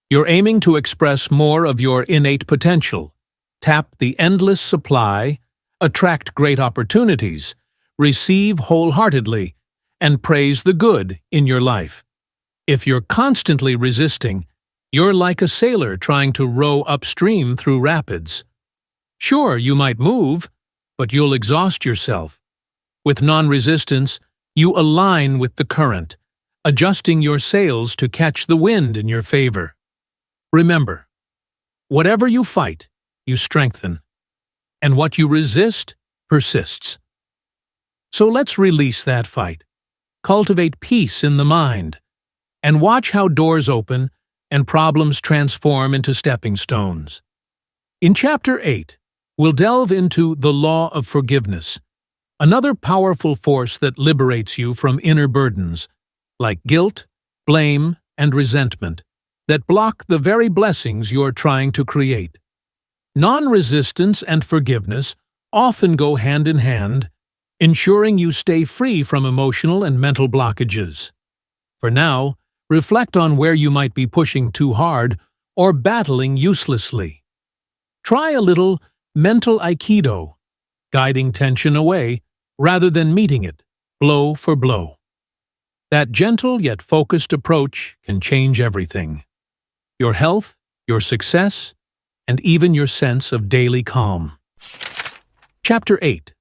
You're aiming to express more of your innate potential, tap the endless supply, attract great opportunities, receive wholeheartedly, and praise the good in your life. If you're constantly resisting, you're like a sailor trying to row upstream through rapids. Sure, you might move, but you'll exhaust yourself. With non-resistance, you align with the current, adjusting your sails to catch the wind in your favor. Remember, whatever you fight, you strengthen, and what you resist persists. So let's release that fight, cultivate peace in the mind, and watch how doors open and problems transform into stepping stones. In Chapter 8, we'll delve into the law of forgiveness, another powerful force that liberates you from inner burdens, like guilt, blame, and resentment, that block the very blessings you're trying to create. Non-resistance and forgiveness often go hand in hand, ensuring you stay free from emotional and mental blockages. For now, reflect on where you might be pushing too hard or battling uselessly. Try a little mental aikido, guiding tension away rather than meeting it, blow for blow. That gentle yet focused approach can change everything: your health, your success, and even your sense of daily calm. Chapter 8.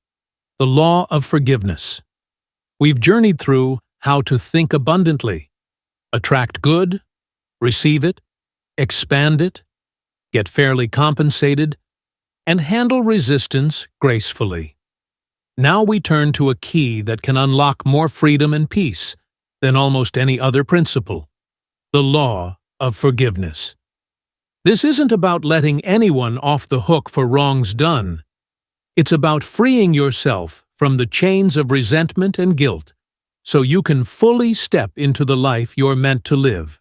The Law of Forgiveness. We've journeyed through how to think abundantly, attract good, receive it, expand it, get fairly compensated, and handle resistance gracefully. Now we turn to a key that can unlock more freedom and peace than almost any other principle: the law of forgiveness. This isn't about letting anyone off the hook for wrongs done. It's about freeing yourself from the chains of resentment and guilt so you can fully step into the life you're meant to live.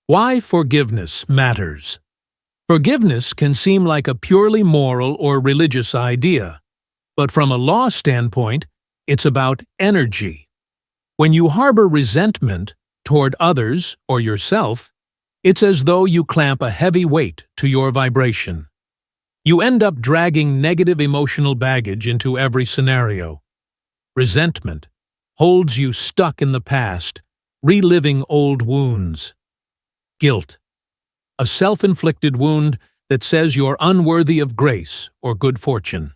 Why forgiveness matters. Forgiveness can seem like a purely moral or religious idea, but from a law standpoint, it's about energy. When you harbor resentment toward others or yourself, it's as though you clamp a heavy weight to your vibration. You end up dragging negative emotional baggage into every scenario. Resentment holds you stuck in the past, reliving old wounds. Guilt, a self-inflicted wound that says you're unworthy of grace or good fortune.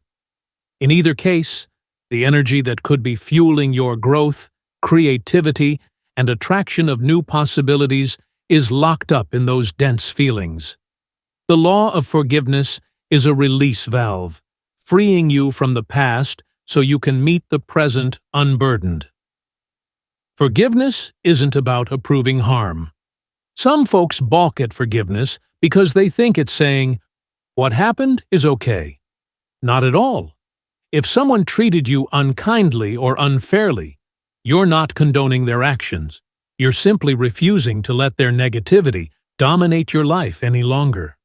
In either case, the energy that could be fueling your growth, creativity, and attraction of new possibilities is locked up in those dense feelings. The law of forgiveness is a release valve, freeing you from the past so you can meet the present unburdened. Forgiveness isn't about approving harm. Some folks balk at forgiveness because they think it's saying, "What happened is okay." Not at all. If someone treated you unkindly or unfairly, you're not condoning their actions. You're simply refusing to let their negativity dominate your life any longer.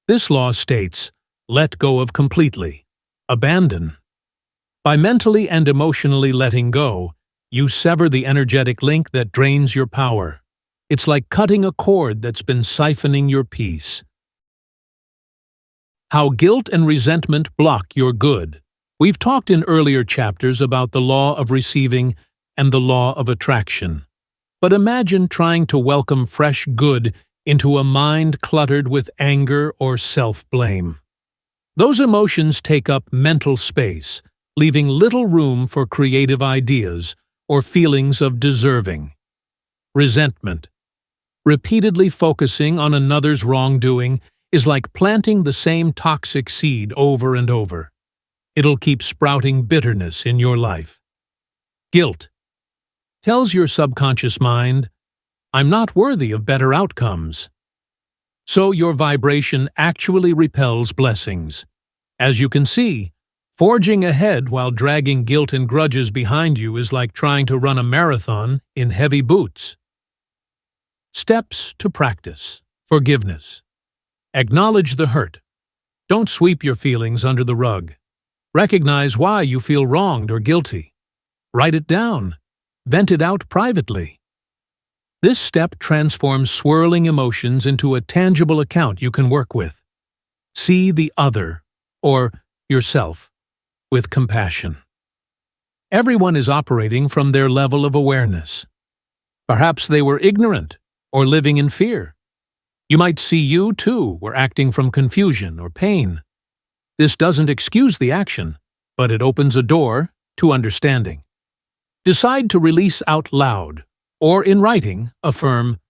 This law states, let go of completely. Abandon. By mentally and emotionally letting go, you sever the energetic link that drains your power. It's like cutting a cord that's been siphoning your peace. How guilt and resentment block your good. We've talked in earlier chapters about the law of receiving and the law of attraction. But imagine trying to welcome fresh good into a mind cluttered with anger or self-blame. Those emotions take up mental space, leaving little room for creative ideas or feelings of deserving. Resentment. Repeatedly focusing on another's wrongdoing is like planting the same toxic seed over and over. It'll keep sprouting bitterness in your life. Guilt tells your subconscious mind, I'm not worthy of better outcomes. So your vibration actually repels blessings. As you can see, forging ahead while dragging guilt and grudges behind you is like trying to run a marathon in heavy boots. Steps to practice forgiveness. Acknowledge the hurt. Don't sweep your feelings under the rug. Recognize why you feel wronged or guilty. Write it down. Vent it out privately. This step transforms swirling emotions into a tangible account you can work with. See the other, or yourself, with compassion. Everyone is operating from their level of awareness. Perhaps they were ignorant or living in fear. You might see you, too, were acting from confusion or pain. This doesn't excuse the action, but it opens a door to understanding. Decide to release out loud, or in writing, affirm,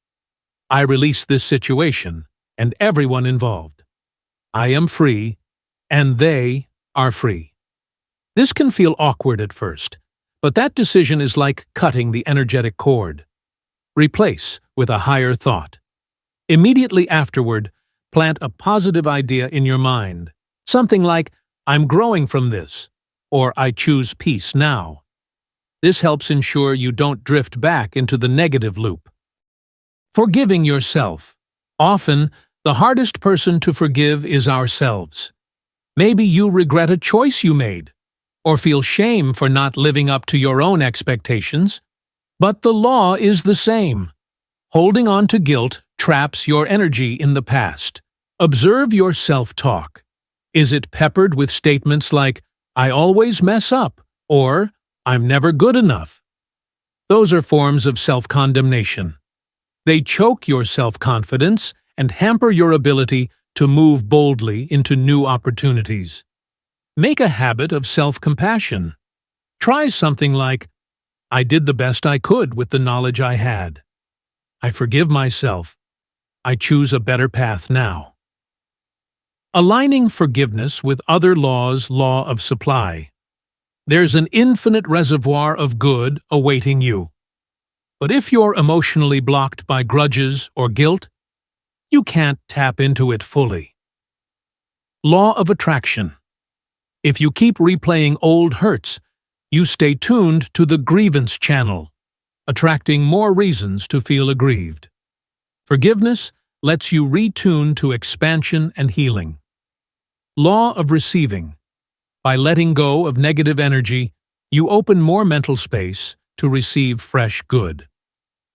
I release this situation and everyone involved. I am free, and they are free. This can feel awkward at first, but that decision is like cutting the energetic cord. Replace with a higher thought. Immediately afterward, plant a positive idea in your mind, something like, I'm growing from this, or I choose peace now. This helps ensure you don't drift back into the negative loop. Forgiving yourself. Often, the hardest person to forgive is ourselves. Maybe you regret a choice you made, or feel shame for not living up to your own expectations. But the law is the same. Holding on to guilt traps your energy in the past. Observe your self-talk. Is it peppered with statements like, I always mess up, or I'm never good enough? Those are forms of self-condemnation. They choke your self-confidence and hamper your ability to move boldly into new opportunities. Make a habit of self-compassion. Try something like, I did the best I could with the knowledge I had. I forgive myself. I choose a better path now. Aligning forgiveness with other laws' law of supply. There's an infinite reservoir of good awaiting you. But if you're emotionally blocked by grudges or guilt, you can't tap into it fully. Law of attraction. If you keep replaying old hurts, you stay tuned to the grievance channel, attracting more reasons to feel aggrieved. Forgiveness lets you retune to expansion and healing. Law of receiving. By letting go of negative energy, you open more mental space to receive fresh good.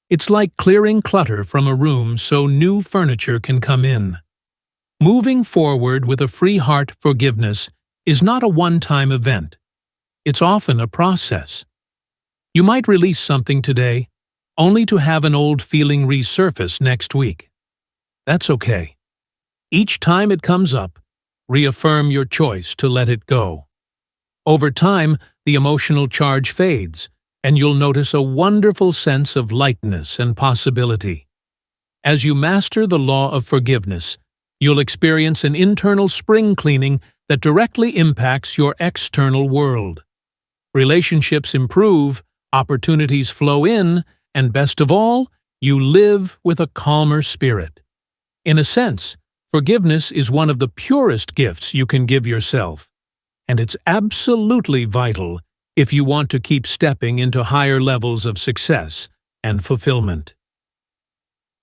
It's like clearing clutter from a room so new furniture can come in. Moving forward with a free heart forgiveness is not a one-time event. It's often a process. You might release something today, only to have an old feeling resurface next week. That's okay. Each time it comes up, reaffirm your choice to let it go. Over time, the emotional charge fades, and you'll notice a wonderful sense of lightness and possibility. As you master the law of forgiveness, you'll experience an internal spring cleaning that directly impacts your external world. Relationships improve, opportunities flow in, and best of all, you live with a calmer spirit. In a sense, forgiveness is one of the purest gifts you can give yourself, and it's absolutely vital if you want to keep stepping into higher levels of success and fulfillment.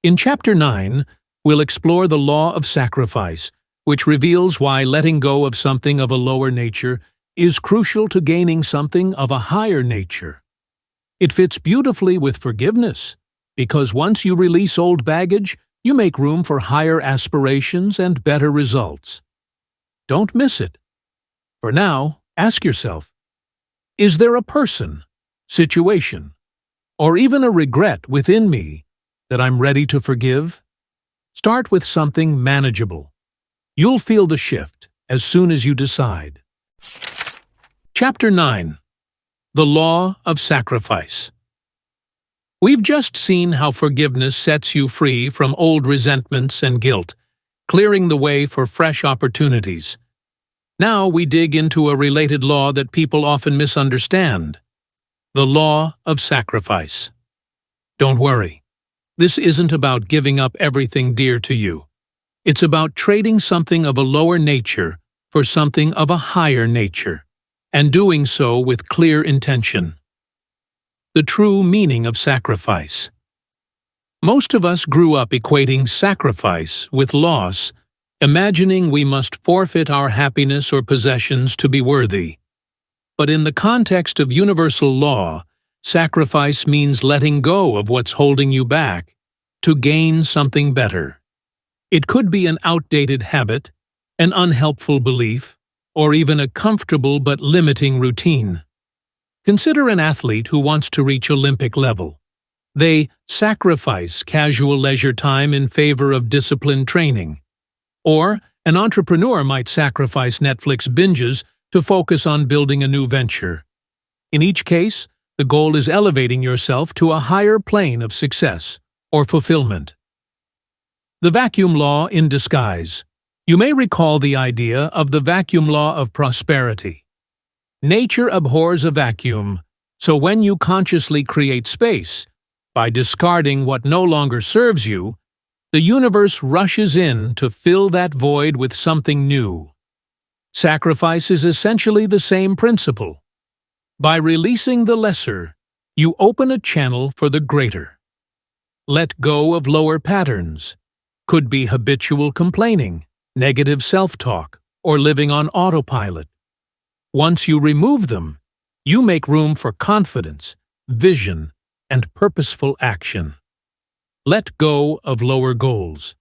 In Chapter 9, we'll explore the law of sacrifice, which reveals why letting go of something of a lower nature is crucial to gaining something of a higher nature. It fits beautifully with forgiveness, because once you release old baggage, you make room for higher aspirations and better results. Don't miss it. For now, ask yourself, is there a person, situation, or even a regret within me that I'm ready to forgive? Start with something manageable. You'll feel the shift as soon as you decide. Chapter 9. The Law of Sacrifice. We've just seen how forgiveness sets you free from old resentments and guilt, clearing the way for fresh opportunities. Now we dig into a related law that people often misunderstand: the law of sacrifice. Don't worry, this isn't about giving up everything dear to you. It's about trading something of a lower nature for something of a higher nature, and doing so with clear intention. The true meaning of sacrifice. Most of us grew up equating sacrifice with loss, imagining we must forfeit our happiness or possessions to be worthy. But in the context of universal law, sacrifice means letting go of what's holding you back to gain something better. It could be an outdated habit, an unhelpful belief, or even a comfortable but limiting routine. Consider an athlete who wants to reach Olympic level. They sacrifice casual leisure time in favor of disciplined training. Or an entrepreneur might sacrifice Netflix binges to focus on building a new venture. In each case, the goal is elevating yourself to a higher plane of success or fulfillment. The vacuum law in disguise. You may recall the idea of the vacuum law of prosperity. Nature abhors a vacuum, so when you consciously create space, by discarding what no longer serves you, the universe rushes in to fill that void with something new. Sacrifice is essentially the same principle. By releasing the lesser, you open a channel for the greater. Let go of lower patterns. Could be habitual complaining, negative self-talk, or living on autopilot. Once you remove them, you make room for confidence, vision, and purposeful action. Let go of lower goals.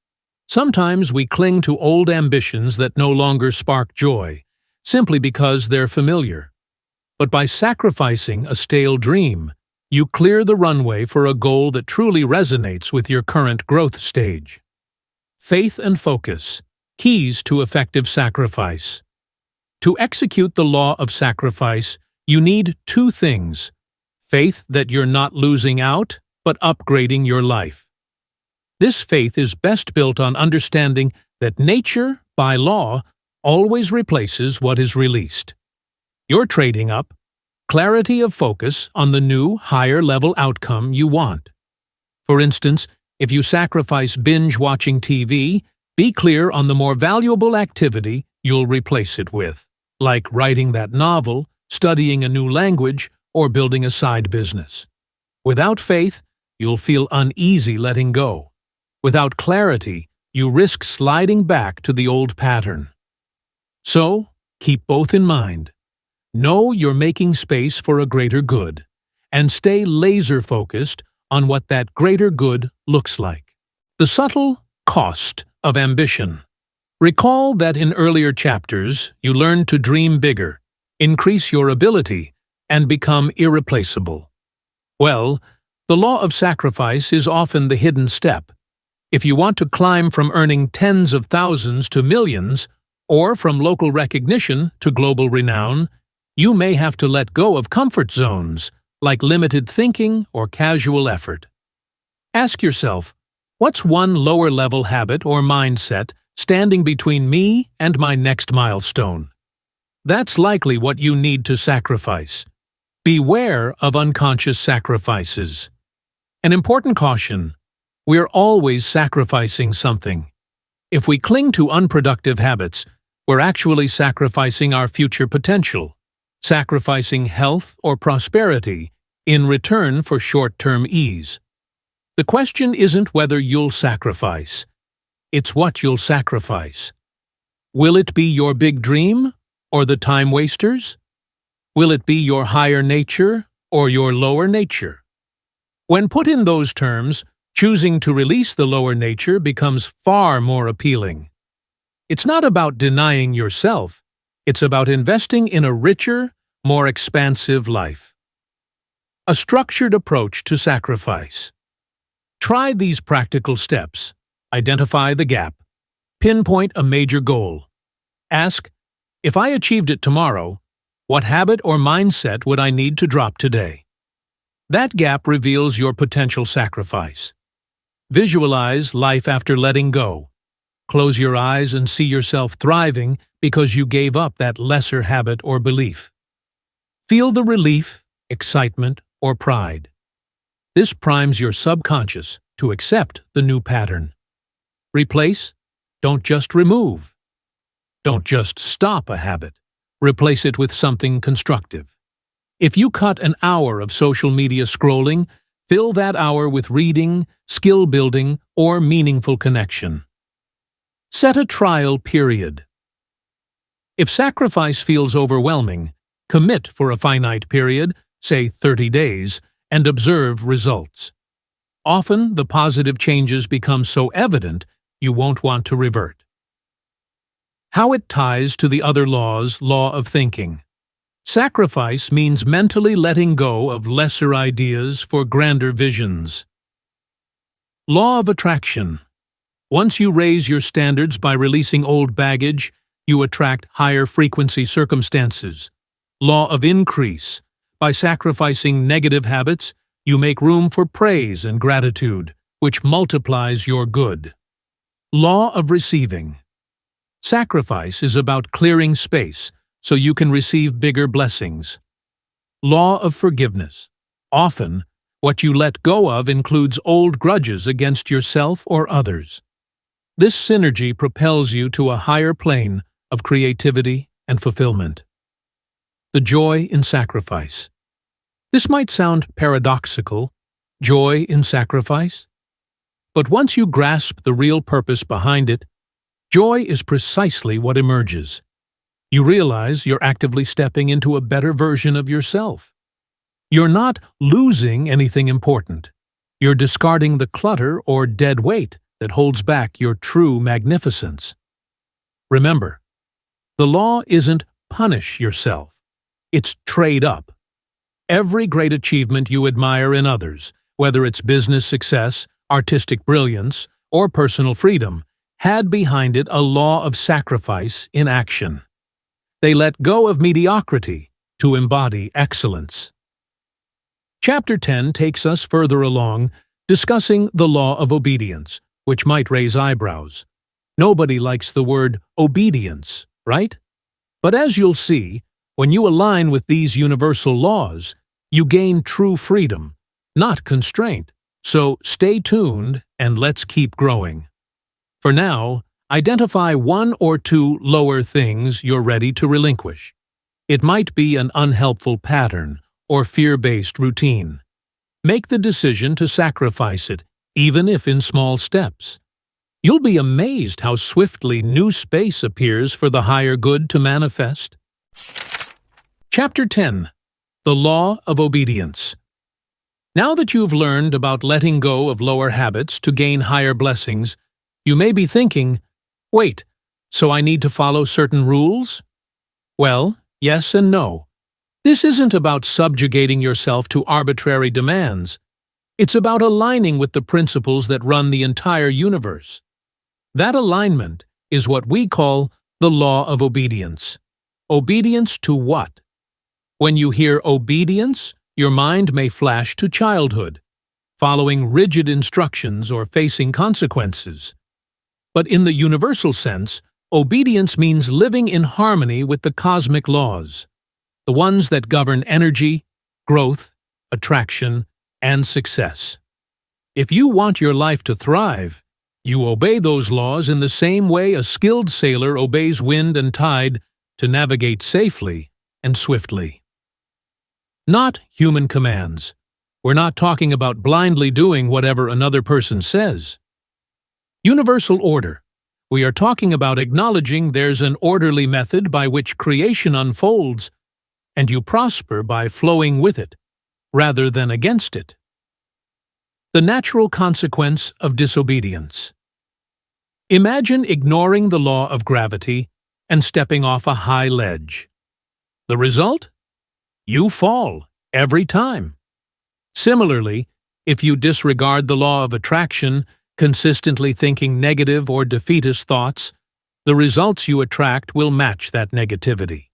Sometimes we cling to old ambitions that no longer spark joy, simply because they're familiar. But by sacrificing a stale dream, you clear the runway for a goal that truly resonates with your current growth stage. Faith and focus, keys to effective sacrifice. To execute the law of sacrifice, you need two things: faith that you're not losing out, but upgrading your life. This faith is best built on understanding that nature, by law, always replaces what is released. You're trading up clarity of focus on the new, higher-level outcome you want. For instance, if you sacrifice binge-watching TV, be clear on the more valuable activity you'll replace it with, like writing that novel, studying a new language, or building a side business. Without faith, you'll feel uneasy letting go. Without clarity, you risk sliding back to the old pattern. So, keep both in mind. Know you're making space for a greater good, and stay laser-focused on what that greater good looks like. The subtle cost of ambition. Recall that in earlier chapters, you learned to dream bigger, increase your ability, and become irreplaceable. Well, the law of sacrifice is often the hidden step. If you want to climb from earning tens of thousands to millions, or from local recognition to global renown, you may have to let go of comfort zones, like limited thinking or casual effort. Ask yourself, what's one lower-level habit or mindset standing between me and my next milestone? That's likely what you need to sacrifice. Beware of unconscious sacrifices. An important caution: we're always sacrificing something. If we cling to unproductive habits, we're actually sacrificing our future potential, sacrificing health or prosperity in return for short-term ease. The question isn't whether you'll sacrifice, it's what you'll sacrifice. Will it be your big dream or the time wasters? Will it be your higher nature or your lower nature? When put in those terms, choosing to release the lower nature becomes far more appealing. It's not about denying yourself, it's about investing in a richer, more expansive life. A structured approach to sacrifice. Try these practical steps. Identify the gap. Pinpoint a major goal. Ask, if I achieved it tomorrow, what habit or mindset would I need to drop today? That gap reveals your potential sacrifice. Visualize life after letting go. Close your eyes and see yourself thriving because you gave up that lesser habit or belief. Feel the relief, excitement, or pride. This primes your subconscious to accept the new pattern. Replace, don't just remove. Don't just stop a habit. Replace it with something constructive. If you cut an hour of social media scrolling, fill that hour with reading, skill building, or meaningful connection. Set a trial period. If sacrifice feels overwhelming, commit for a finite period, say 30 days, and observe results. Often, the positive changes become so evident you won't want to revert. How it ties to the other laws, law of thinking. Sacrifice means mentally letting go of lesser ideas for grander visions. Law of attraction. Once you raise your standards by releasing old baggage, you attract higher frequency circumstances. Law of increase. By sacrificing negative habits, you make room for praise and gratitude, which multiplies your good. Law of receiving. Sacrifice is about clearing space so you can receive bigger blessings. Law of forgiveness. Often, what you let go of includes old grudges against yourself or others. This synergy propels you to a higher plane of creativity and fulfillment. The joy in sacrifice. This might sound paradoxical, joy in sacrifice, but once you grasp the real purpose behind it, joy is precisely what emerges. You realize you're actively stepping into a better version of yourself. You're not losing anything important. You're discarding the clutter or dead weight that holds back your true magnificence. Remember, the law isn't punish yourself. It's trade up. Every great achievement you admire in others, whether it's business success, artistic brilliance, or personal freedom, had behind it a law of sacrifice in action. They let go of mediocrity to embody excellence. Chapter 10 takes us further along, discussing the law of obedience, which might raise eyebrows. Nobody likes the word obedience, right? But as you'll see, when you align with these universal laws, you gain true freedom, not constraint. So stay tuned and let's keep growing. For now, identify one or two lower things you're ready to relinquish. It might be an unhelpful pattern or fear-based routine. Make the decision to sacrifice it, even if in small steps. You'll be amazed how swiftly new space appears for the higher good to manifest. Chapter 10. The Law of Obedience. Now that you've learned about letting go of lower habits to gain higher blessings, you may be thinking, wait, so I need to follow certain rules? Well, yes and no. This isn't about subjugating yourself to arbitrary demands. It's about aligning with the principles that run the entire universe. That alignment is what we call the law of obedience. Obedience to what? When you hear obedience, your mind may flash to childhood, following rigid instructions or facing consequences. But in the universal sense, obedience means living in harmony with the cosmic laws, the ones that govern energy, growth, attraction, and success. If you want your life to thrive, you obey those laws in the same way a skilled sailor obeys wind and tide to navigate safely and swiftly. Not human commands. We're not talking about blindly doing whatever another person says. Universal order. We are talking about acknowledging there's an orderly method by which creation unfolds, and you prosper by flowing with it, rather than against it. The natural consequence of disobedience. Imagine ignoring the law of gravity and stepping off a high ledge. The result? You fall every time. Similarly, if you disregard the law of attraction, consistently thinking negative or defeatist thoughts, the results you attract will match that negativity.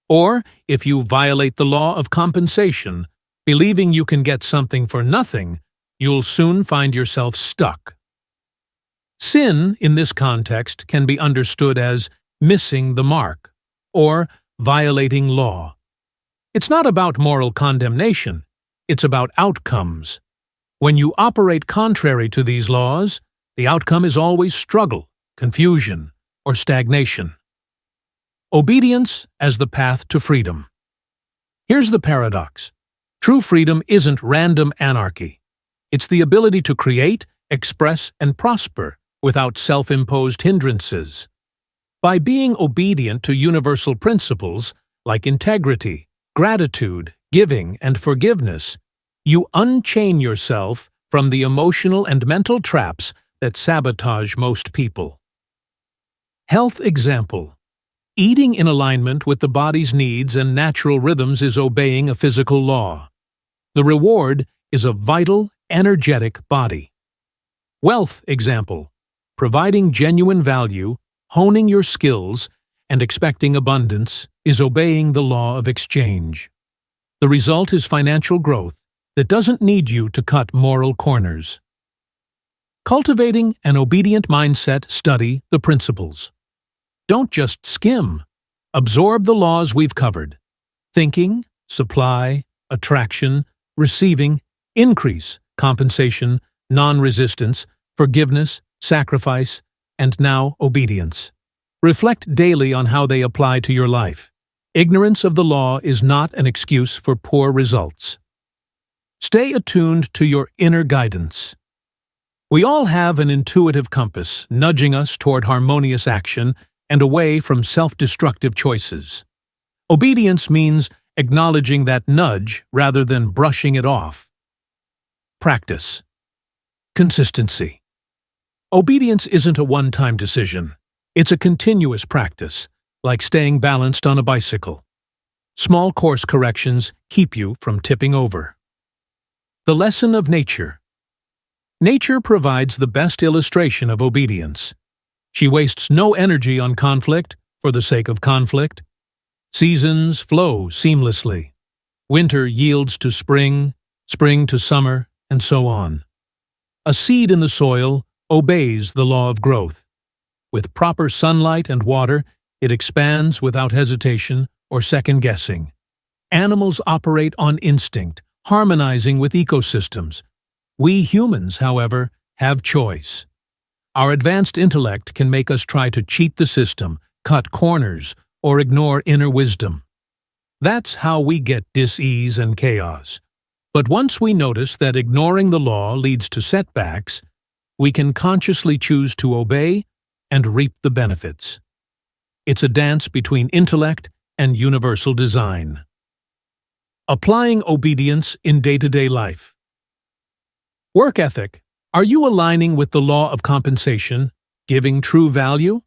Or, if you violate the law of compensation, believing you can get something for nothing, you'll soon find yourself stuck. Sin, in this context, can be understood as missing the mark, or violating law. It's not about moral condemnation, it's about outcomes. When you operate contrary to these laws, the outcome is always struggle, confusion, or stagnation. Obedience as the path to freedom. Here's the paradox. True freedom isn't random anarchy. It's the ability to create, express, and prosper without self-imposed hindrances. By being obedient to universal principles like integrity, gratitude, giving, and forgiveness, you unchain yourself from the emotional and mental traps that sabotage most people. Health example. Eating in alignment with the body's needs and natural rhythms is obeying a physical law. The reward is a vital, energetic body. Wealth example. Providing genuine value, honing your skills, and expecting abundance is obeying the law of exchange. The result is financial growth that doesn't need you to cut moral corners. Cultivating an obedient mindset. Study the principles. Don't just skim. Absorb the laws we've covered. Thinking, supply, attraction, receiving, increase, compensation, non-resistance, forgiveness, sacrifice, and now obedience. Reflect daily on how they apply to your life. Ignorance of the law is not an excuse for poor results. Stay attuned to your inner guidance. We all have an intuitive compass nudging us toward harmonious action and away from self-destructive choices. Obedience means acknowledging that nudge rather than brushing it off. Practice. Consistency. Obedience isn't a one-time decision. It's a continuous practice, like staying balanced on a bicycle. Small course corrections keep you from tipping over. The lesson of nature. Nature provides the best illustration of obedience. She wastes no energy on conflict for the sake of conflict. Seasons flow seamlessly. Winter yields to spring, spring to summer, and so on. A seed in the soil obeys the law of growth. With proper sunlight and water, it expands without hesitation or second-guessing. Animals operate on instinct, harmonizing with ecosystems. We humans, however, have choice. Our advanced intellect can make us try to cheat the system, cut corners, or ignore inner wisdom. That's how we get dis-ease and chaos. But once we notice that ignoring the law leads to setbacks, we can consciously choose to obey and reap the benefits. It's a dance between intellect and universal design. Applying obedience in day-to-day life. Work ethic. Are you aligning with the law of compensation, giving true value?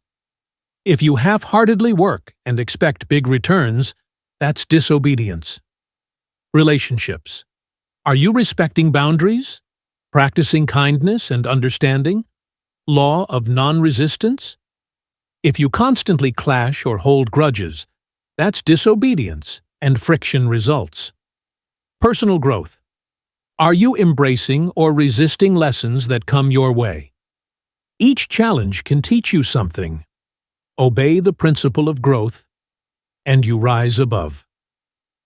If you half-heartedly work and expect big returns, that's disobedience. Relationships. Are you respecting boundaries? Practicing kindness and understanding? Law of non-resistance? If you constantly clash or hold grudges, that's disobedience and friction results. Personal growth. Are you embracing or resisting lessons that come your way? Each challenge can teach you something. Obey the principle of growth, and you rise above.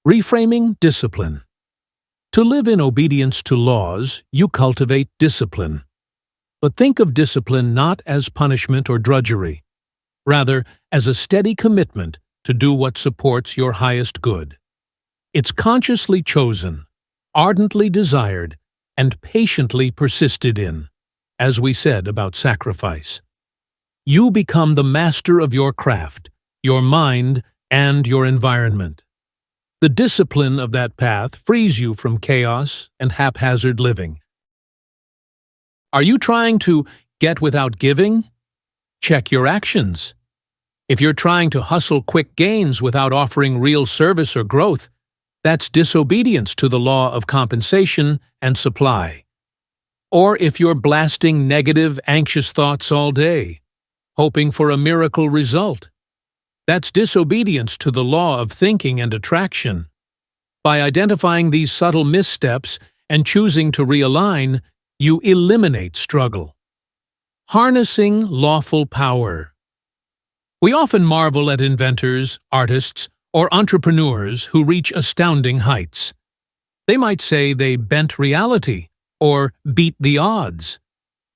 Reframing discipline. To live in obedience to laws, you cultivate discipline. But think of discipline not as punishment or drudgery, rather as a steady commitment to do what supports your highest good. It's consciously chosen, ardently desired, and patiently persisted in, as we said about sacrifice. You become the master of your craft, your mind, and your environment. The discipline of that path frees you from chaos and haphazard living. Are you trying to get without giving? Check your actions. If you're trying to hustle quick gains without offering real service or growth, that's disobedience to the law of compensation and supply. Or if you're blasting negative, anxious thoughts all day, hoping for a miracle result, that's disobedience to the law of thinking and attraction. By identifying these subtle missteps and choosing to realign, you eliminate struggle. Harnessing lawful power. We often marvel at inventors, artists, or entrepreneurs who reach astounding heights. They might say they bent reality or beat the odds.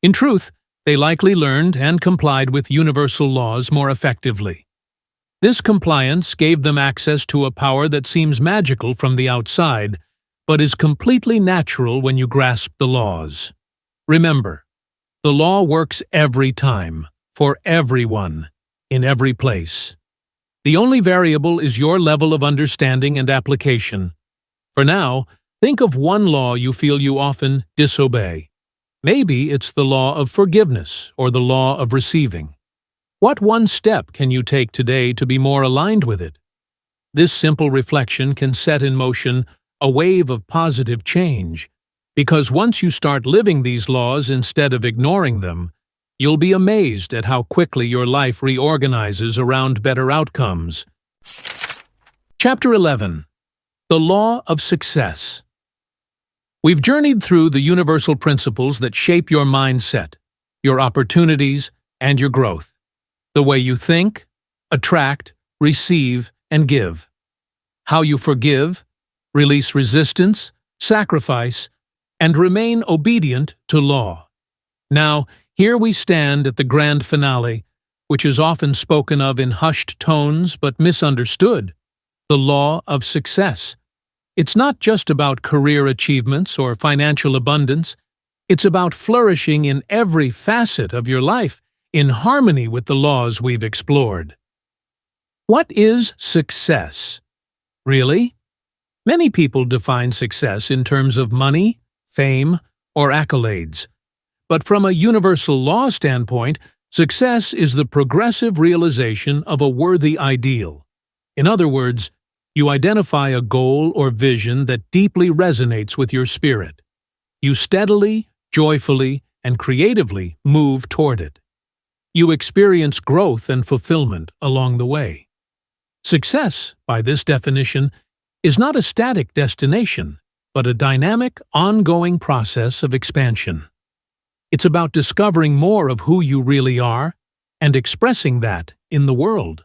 In truth, they likely learned and complied with universal laws more effectively. This compliance gave them access to a power that seems magical from the outside, but is completely natural when you grasp the laws. Remember, the law works every time, for everyone, in every place. The only variable is your level of understanding and application. For now, think of one law you feel you often disobey. Maybe it's the law of forgiveness or the law of receiving. What one step can you take today to be more aligned with it? This simple reflection can set in motion a wave of positive change, because once you start living these laws instead of ignoring them, you'll be amazed at how quickly your life reorganizes around better outcomes. Chapter 11. The Law of Success. We've journeyed through the universal principles that shape your mindset, your opportunities, and your growth. The way you think, attract, receive, and give. How you forgive, release resistance, sacrifice, and remain obedient to law. Now, here we stand at the grand finale, which is often spoken of in hushed tones but misunderstood, the law of success. It's not just about career achievements or financial abundance. It's about flourishing in every facet of your life, in harmony with the laws we've explored. What is success? Really? Many people define success in terms of money, fame, or accolades. But from a universal law standpoint, success is the progressive realization of a worthy ideal. In other words, you identify a goal or vision that deeply resonates with your spirit. You steadily, joyfully, and creatively move toward it. You experience growth and fulfillment along the way. Success, by this definition, is not a static destination, but a dynamic, ongoing process of expansion. It's about discovering more of who you really are and expressing that in the world.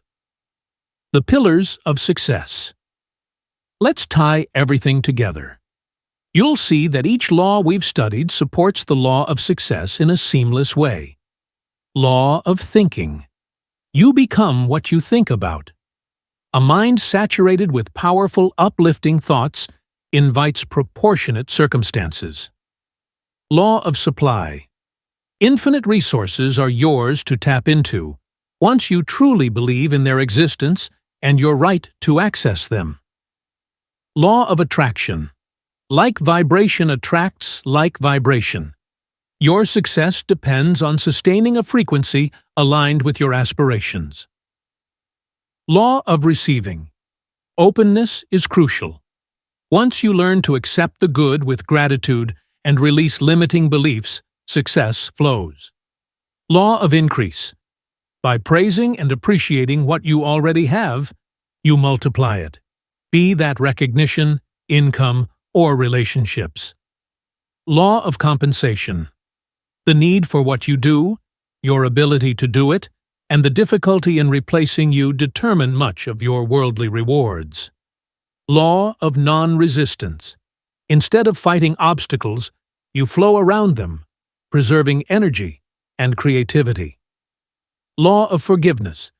The pillars of success. Let's tie everything together. You'll see that each law we've studied supports the law of success in a seamless way. Law of thinking. You become what you think about. A mind saturated with powerful, uplifting thoughts invites proportionate circumstances. Law of supply. Infinite resources are yours to tap into, once you truly believe in their existence and your right to access them. Law of attraction. Like vibration attracts like vibration. Your success depends on sustaining a frequency aligned with your aspirations. Law of receiving. Openness is crucial. Once you learn to accept the good with gratitude and release limiting beliefs, success flows. Law of increase. By praising and appreciating what you already have, you multiply it, be that recognition, income, or relationships. Law of compensation. The need for what you do, your ability to do it, and the difficulty in replacing you determine much of your worldly rewards. Law of non-resistance. Instead of fighting obstacles, you flow around them, preserving energy and creativity. Law of forgiveness.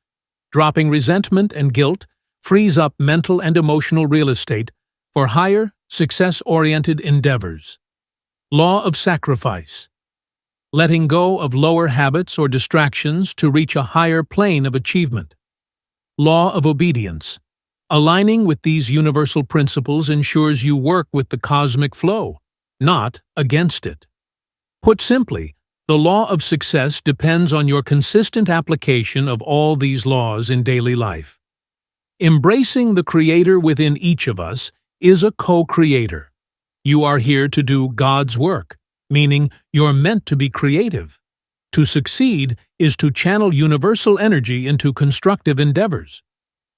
Dropping resentment and guilt frees up mental and emotional real estate for higher, success-oriented endeavors. Law of sacrifice. Letting go of lower habits or distractions to reach a higher plane of achievement. Law of obedience. Aligning with these universal principles ensures you work with the cosmic flow, not against it. Put simply, the law of success depends on your consistent application of all these laws in daily life. Embracing the Creator within each of us is a co-creator. You are here to do God's work, meaning you're meant to be creative. To succeed is to channel universal energy into constructive endeavors.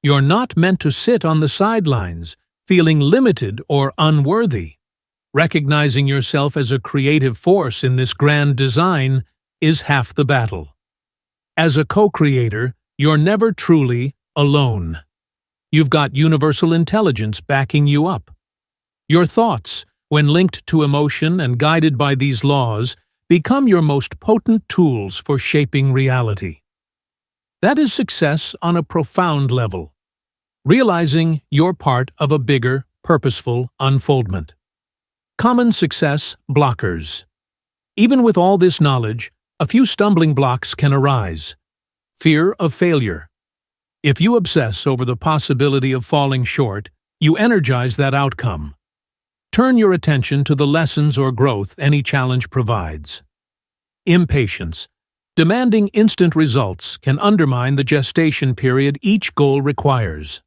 You're not meant to sit on the sidelines, feeling limited or unworthy. Recognizing yourself as a creative force in this grand design is half the battle. As a co-creator, you're never truly alone. You've got universal intelligence backing you up. Your thoughts, when linked to emotion and guided by these laws, become your most potent tools for shaping reality. That is success on a profound level, realizing you're part of a bigger, purposeful unfoldment. Common success blockers. Even with all this knowledge, a few stumbling blocks can arise. Fear of failure. If you obsess over the possibility of falling short, you energize that outcome. Turn your attention to the lessons or growth any challenge provides. Impatience. Demanding instant results can undermine the gestation period each goal requires.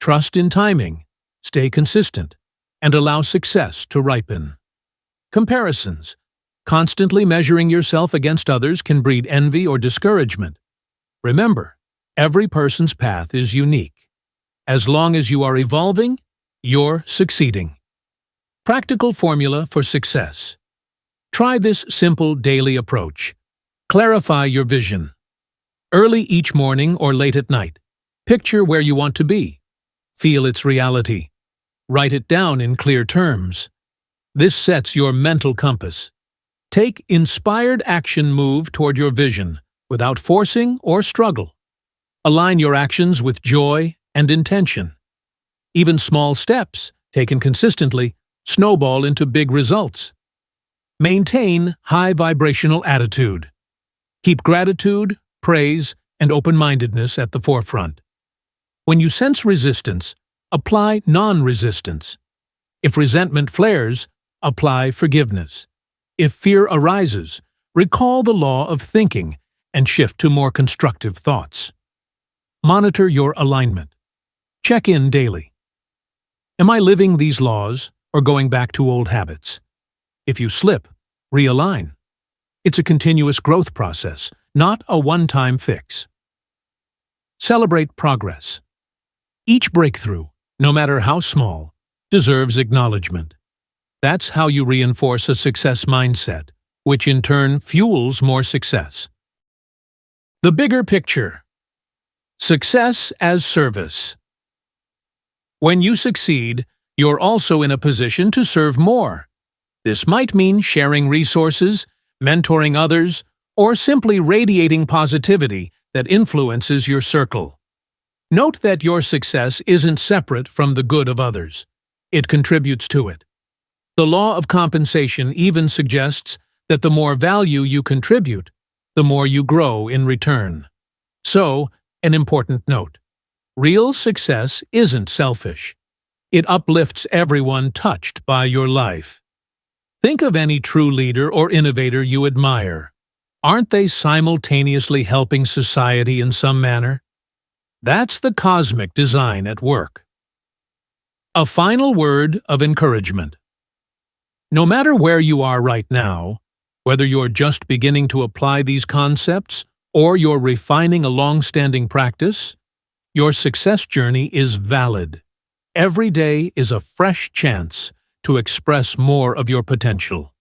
Trust in timing, stay consistent, and allow success to ripen. Comparisons. Constantly measuring yourself against others can breed envy or discouragement. Remember, every person's path is unique. As long as you are evolving, you're succeeding. Practical formula for success. Try this simple daily approach. Clarify your vision. Early each morning or late at night, picture where you want to be. Feel its reality. Write it down in clear terms. This sets your mental compass. Take inspired action move toward your vision without forcing or struggle. Align your actions with joy and intention. Even small steps, taken consistently, snowball into big results. Maintain high vibrational attitude. Keep gratitude, praise, and open-mindedness at the forefront. When you sense resistance, apply non-resistance. If resentment flares, apply forgiveness. If fear arises, recall the law of thinking and shift to more constructive thoughts. Monitor your alignment. Check in daily. Am I living these laws or going back to old habits? If you slip, realign. It's a continuous growth process, not a one-time fix. Celebrate progress. Each breakthrough, no matter how small, deserves acknowledgement. That's how you reinforce a success mindset, which in turn fuels more success. The bigger picture. Success as service. When you succeed, you're also in a position to serve more. This might mean sharing resources, mentoring others, or simply radiating positivity that influences your circle. Note that your success isn't separate from the good of others. It contributes to it. The law of compensation even suggests that the more value you contribute, the more you grow in return. So, an important note. Real success isn't selfish. It uplifts everyone touched by your life. Think of any true leader or innovator you admire. Aren't they simultaneously helping society in some manner? That's the cosmic design at work. A final word of encouragement. No matter where you are right now, whether you're just beginning to apply these concepts or you're refining a long-standing practice, your success journey is valid. Every day is a fresh chance to express more of your potential.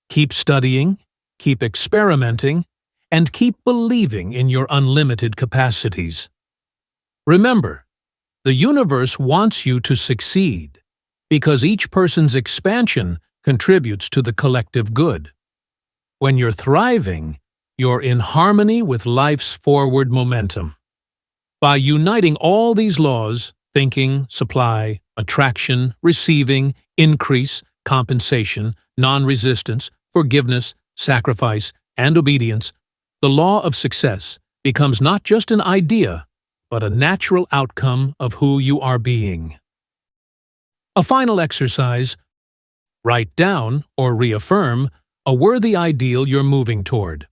Keep studying, keep experimenting, and keep believing in your unlimited capacities. Remember, the universe wants you to succeed because each person's expansion contributes to the collective good. When you're thriving, you're in harmony with life's forward momentum. By uniting all these laws, thinking, supply, attraction, receiving, increase, compensation, non-resistance, forgiveness, sacrifice, and obedience, the law of success becomes not just an idea, but a natural outcome of who you are being. A final exercise. Write down or reaffirm a worthy ideal you're moving toward.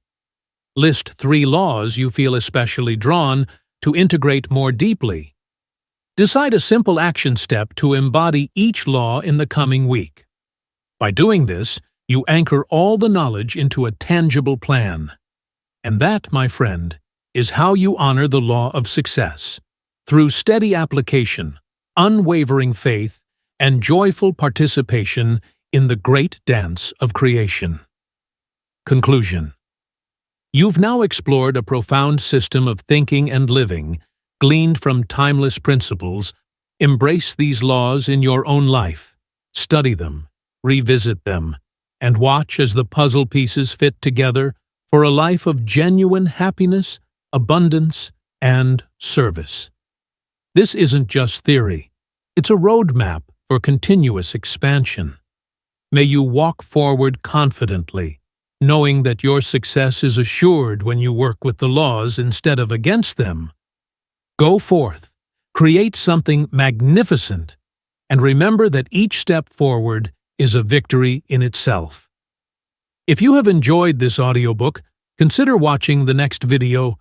List 3 laws you feel especially drawn to integrate more deeply. Decide a simple action step to embody each law in the coming week. By doing this, you anchor all the knowledge into a tangible plan. And that, my friend, is how you honor the law of success, through steady application, unwavering faith, and joyful participation in the great dance of creation. Conclusion. You've now explored a profound system of thinking and living, gleaned from timeless principles. Embrace these laws in your own life. Study them, revisit them, and watch as the puzzle pieces fit together for a life of genuine happiness, abundance, and service. This isn't just theory. It's a roadmap for continuous expansion. May you walk forward confidently, knowing that your success is assured when you work with the laws instead of against them. Go forth, create something magnificent, and remember that each step forward is a victory in itself. If you have enjoyed this audiobook, consider watching the next video